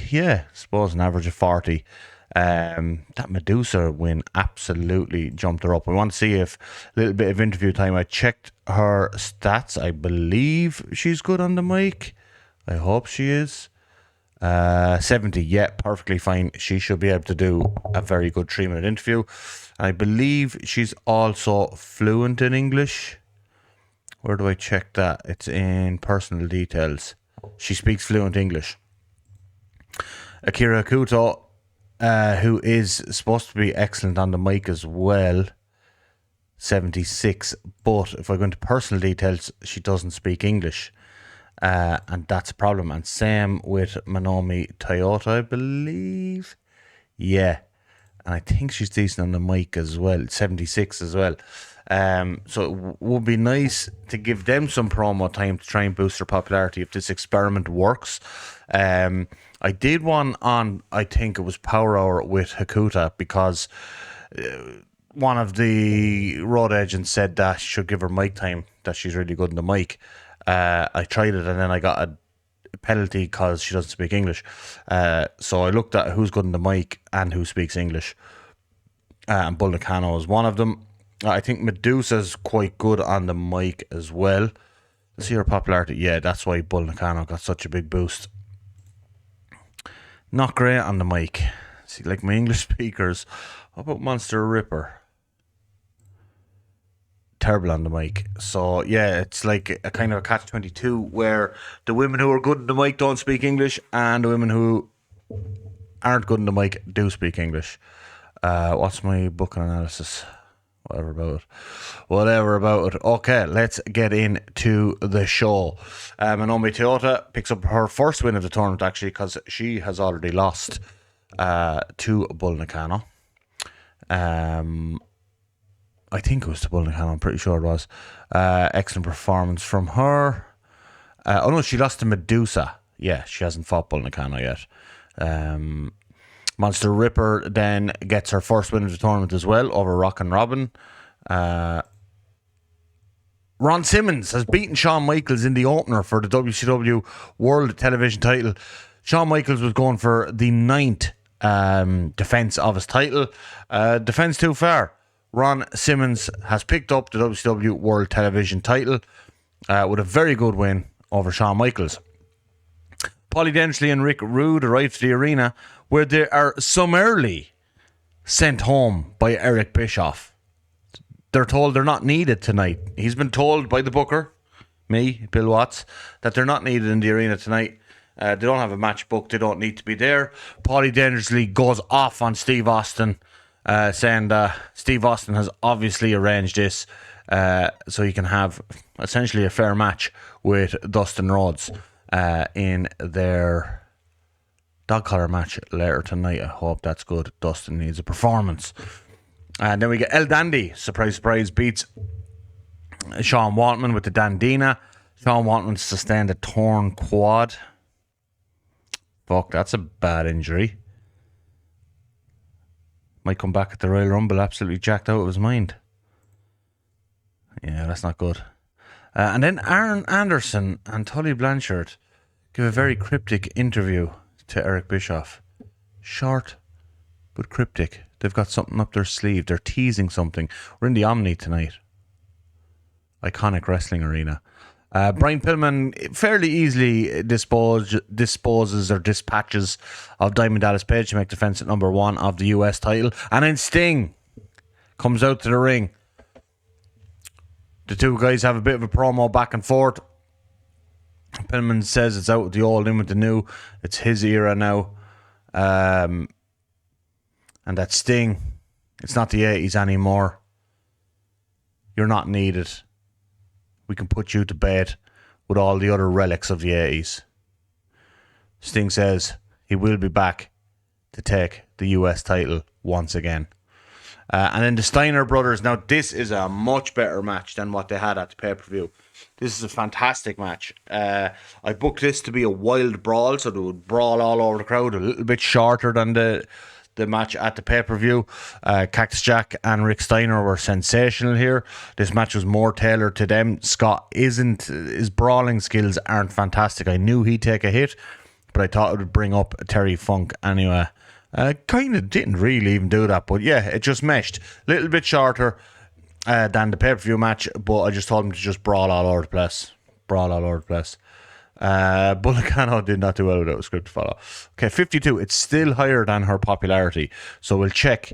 Yeah, I suppose an average of 40. That Medusa win absolutely jumped her up. We want to see if a little bit of interview time. I checked her stats. I believe she's good on the mic. I hope she is. 70, yeah, perfectly fine. She should be able to do a very good 3-minute interview. I believe she's also fluent in English. Where do I check that? It's in personal details. She speaks fluent English. Akira Kuto, who is supposed to be excellent on the mic as well, 76. But if I go into personal details, she doesn't speak English. And that's a problem. And same with Manomi Toyota, I believe. Yeah. And I think she's decent on the mic as well, 76 as well. So it would be nice to give them some promo time to try and boost their popularity if this experiment works. I did one on, I think it was Power Hour with Hakuta, because one of the road agents said that she should give her mic time, that she's really good on the mic. I tried it and then I got a penalty because she doesn't speak English. So I looked at who's good on the mic and who speaks English. And Bull Nakano is one of them. I think Medusa's quite good on the mic as well. Let's see her popularity. Yeah, that's why Bull Nakano got such a big boost. Not great on the mic. See, like my English speakers. How about Monster Ripper? Terrible on the mic. So yeah, it's like a kind of a catch-22 where the women who are good on the mic don't speak English and the women who aren't good on the mic do speak English. What's my booking analysis? Whatever about it. Okay, let's get into the show. Naomi Toyota picks up her first win of the tournament, actually, because she has already lost to Bull Nakano. I think it was to Bull Nakano. I'm pretty sure it was. Excellent performance from her. Oh no, she lost to Medusa. Yeah, she hasn't fought Bull Nakano yet. Monster Ripper then gets her first win of the tournament as well over Rockin' Robin. Ron Simmons has beaten Shawn Michaels in the opener for the WCW World Television title. Shawn Michaels was going for the 9th defense of his title. Defense too far. Ron Simmons has picked up the WCW World Television title with a very good win over Shawn Michaels. Paulie Densley and Rick Rude arrive to the arena where they are summarily sent home by Eric Bischoff. They're told they're not needed tonight. He's been told by the booker, me, Bill Watts, that they're not needed in the arena tonight. They don't have a match booked. They don't need to be there. Paulie Densley goes off on Steve Austin, saying Steve Austin has obviously arranged this so he can have essentially a fair match with Dustin Rhodes in their dog collar match later tonight. I hope that's good. Dustin needs a performance. And then we get El Dandy, surprise, surprise, beats Sean Waltman with the Dandina. Sean Waltman sustained a torn quad. Fuck, that's a bad injury. Might come back at the Royal Rumble absolutely jacked out of his mind. Yeah, that's not good. And then Aaron Anderson and Tully Blanchard give a very cryptic interview to Eric Bischoff. Short, but cryptic. They've got something up their sleeve. They're teasing something. We're in the Omni tonight. Iconic wrestling arena. Brian Pillman fairly easily disposes or dispatches of Diamond Dallas Page to make defense at number 1 of the US title. And then Sting comes out to the ring. The two guys have a bit of a promo back and forth. Pillman says it's out with the old, in with the new. It's his era now. And that Sting, it's not the 80s anymore. You're not needed. We can put you to bed with all the other relics of the 80s. Sting says he will be back to take the US title once again. And then the Steiner brothers. Now, this is a much better match than what they had at the pay-per-view. This is a fantastic match. I booked this to be a wild brawl, so they would brawl all over the crowd, a little bit shorter than the match at the pay-per-view. Cactus Jack and Rick Steiner were sensational here. This match was more tailored to them. His brawling skills aren't fantastic. I knew he'd take a hit, but I thought it would bring up Terry Funk anyway. Kind of didn't really even do that, but yeah, it just meshed. A little bit shorter than the pay-per-view match, but I just told him to just brawl all over the place. Bull did not do well without a script to follow. Okay, 52. It's still higher than her popularity, so we'll check.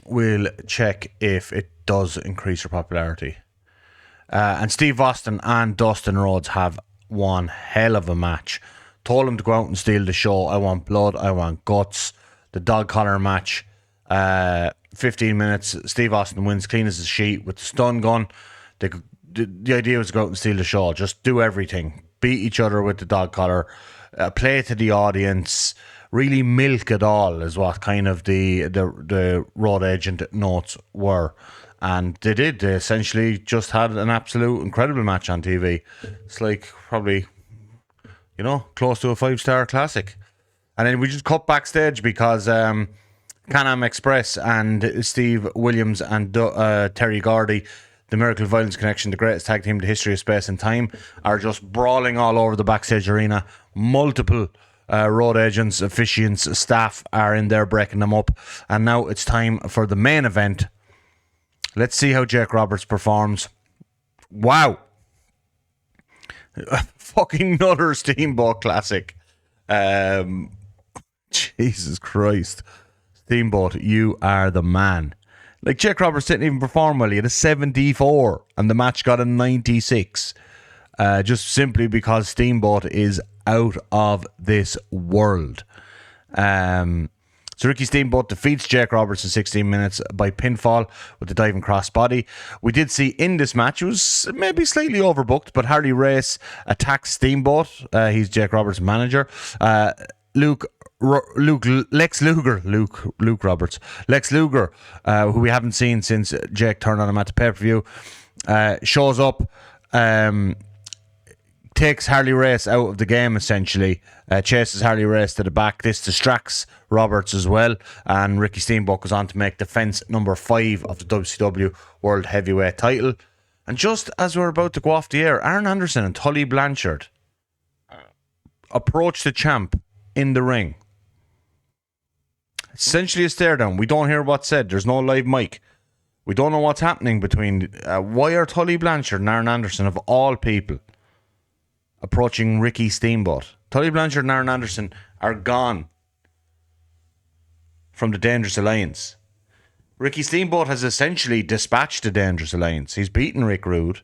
We'll check if it does increase her popularity. And Steve Austin and Dustin Rhodes have one hell of a match. Told him to go out and steal the show. I want blood. I want guts. The dog collar match. 15 minutes. Steve Austin wins clean as a sheet with the stun gun. The idea was to go out and steal the show. Just do everything. Beat each other with the dog collar. Play to the audience. Really milk it all is what kind of the road agent notes were. And they did. They essentially just had an absolute incredible match on TV. It's like probably, close to a 5-star classic. And then we just cut backstage because Can-Am Express and Steve Williams and Terry Gordy, the Miracle Violence Connection, the greatest tag team in the history of space and time, are just brawling all over the backstage arena. Multiple road agents, officiants, staff are in there breaking them up. And now it's time for the main event. Let's see how Jake Roberts performs. Wow. Fucking another Steamboat classic. Jesus Christ. Steamboat, you are the man. Like, Jake Roberts didn't even perform well. He had a 74 and the match got a 96. Just simply because Steamboat is out of this world. So Ricky Steamboat defeats Jake Roberts in 16 minutes by pinfall with the diving crossbody. We did see in this match, it was maybe slightly overbooked, but Harley Race attacks Steamboat. He's Jake Roberts' manager. Luke Roberts, Lex Luger, who we haven't seen since Jake turned on him at the pay-per-view, shows up, takes Harley Race out of the game essentially, chases Harley Race to the back. This distracts Roberts as well, and Ricky Steamboat goes on to make defense number 5 of the WCW World Heavyweight title. And just as we're about to go off the air, Aaron Anderson and Tully Blanchard approach the champ in the ring. Essentially a stare down. We don't hear what's said. There's no live mic. We don't know what's happening between... why are Tully Blanchard and Aaron Anderson, of all people, approaching Ricky Steamboat? Tully Blanchard and Aaron Anderson are gone from the Dangerous Alliance. Ricky Steamboat has essentially dispatched the Dangerous Alliance. He's beaten Rick Rude.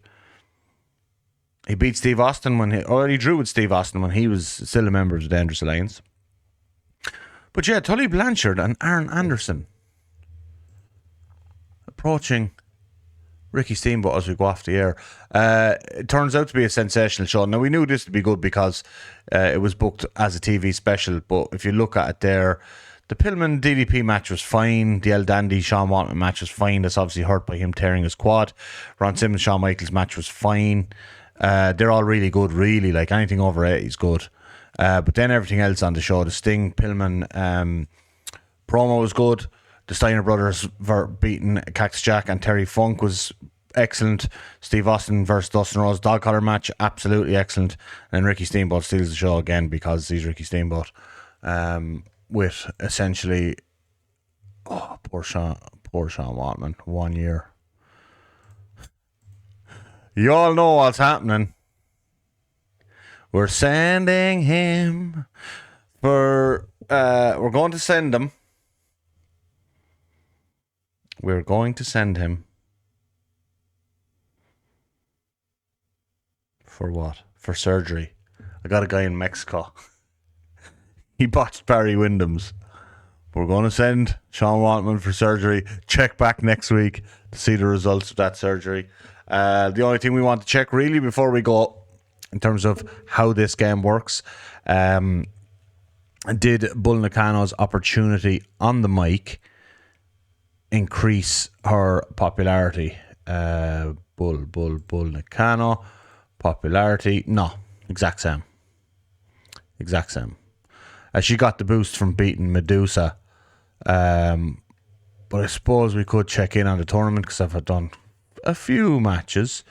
He beat Steve Austin he drew with Steve Austin when he was still a member of the Dangerous Alliance. But yeah, Tully Blanchard and Aaron Anderson approaching Ricky Steamboat as we go off the air. It turns out to be a sensational show. Now, we knew this would be good because it was booked as a TV special, but if you look at it there, the Pillman DDP match was fine. The El Dandy Shawn Waltman match was fine. That's obviously hurt by him tearing his quad. Ron Simmons Shawn Michaels match was fine. They're all really good, really. Like, anything over 8 is good. But then everything else on the show, the Sting Pillman promo was good. The Steiner brothers were beating Cactus Jack and Terry Funk was excellent. Steve Austin versus Dustin Rhodes dog collar match, absolutely excellent. And Ricky Steamboat steals the show again because he's Ricky Steamboat. With essentially, poor Sean Waltman, 1 year. You all know what's happening. We're sending him we're going to send him. We're going to send him. For what? For surgery. I got a guy in Mexico. He botched Barry Windham's. We're going to send Sean Waltman for surgery. Check back next week to see the results of that surgery. The only thing we want to check really before we go, in terms of how this game works, did Bull Nakano's opportunity on the mic increase her popularity? Bull Nakano popularity? No, exact same. She got the boost from beating Medusa, but I suppose we could check in on the tournament because I've done a few matches.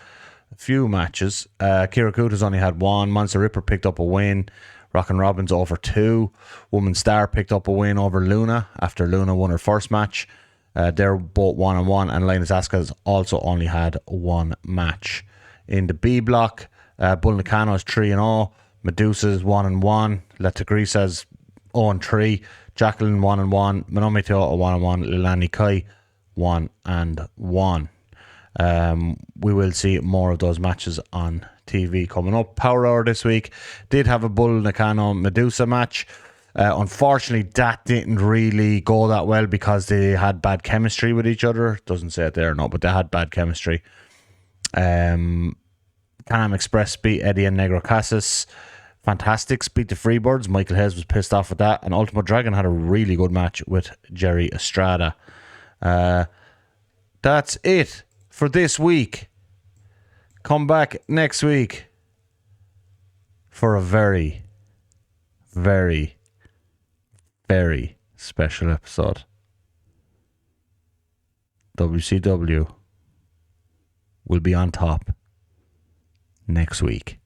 Kira Kuta's only had 1. Monster Ripper picked up a win. Rockin' Robbins over 2. Woman Star picked up a win over Luna after Luna won her first match. They're both 1-1, and Linus Asuka's also only had 1 match. In the B block, Bull Nakano is 3-0. Medusa's 1-1. Leta Grisa's 0-3. Jacqueline 1-1. Manami Toyota 1-1. Lilani Kai 1-1. We will see more of those matches on TV coming up. Power Hour this week did have a Bull Nakano Medusa match. Unfortunately, that didn't really go that well because they had bad chemistry with each other. Doesn't say it there, no, but they had bad chemistry. Can-Am Express beat Eddie and Negro Casas. Fantastics beat the Freebirds. Michael Hayes was pissed off with that. And Ultimate Dragon had a really good match with Jerry Estrada. That's it for this week. Come back next week for a very, very, very special episode. WCW will be on top next week.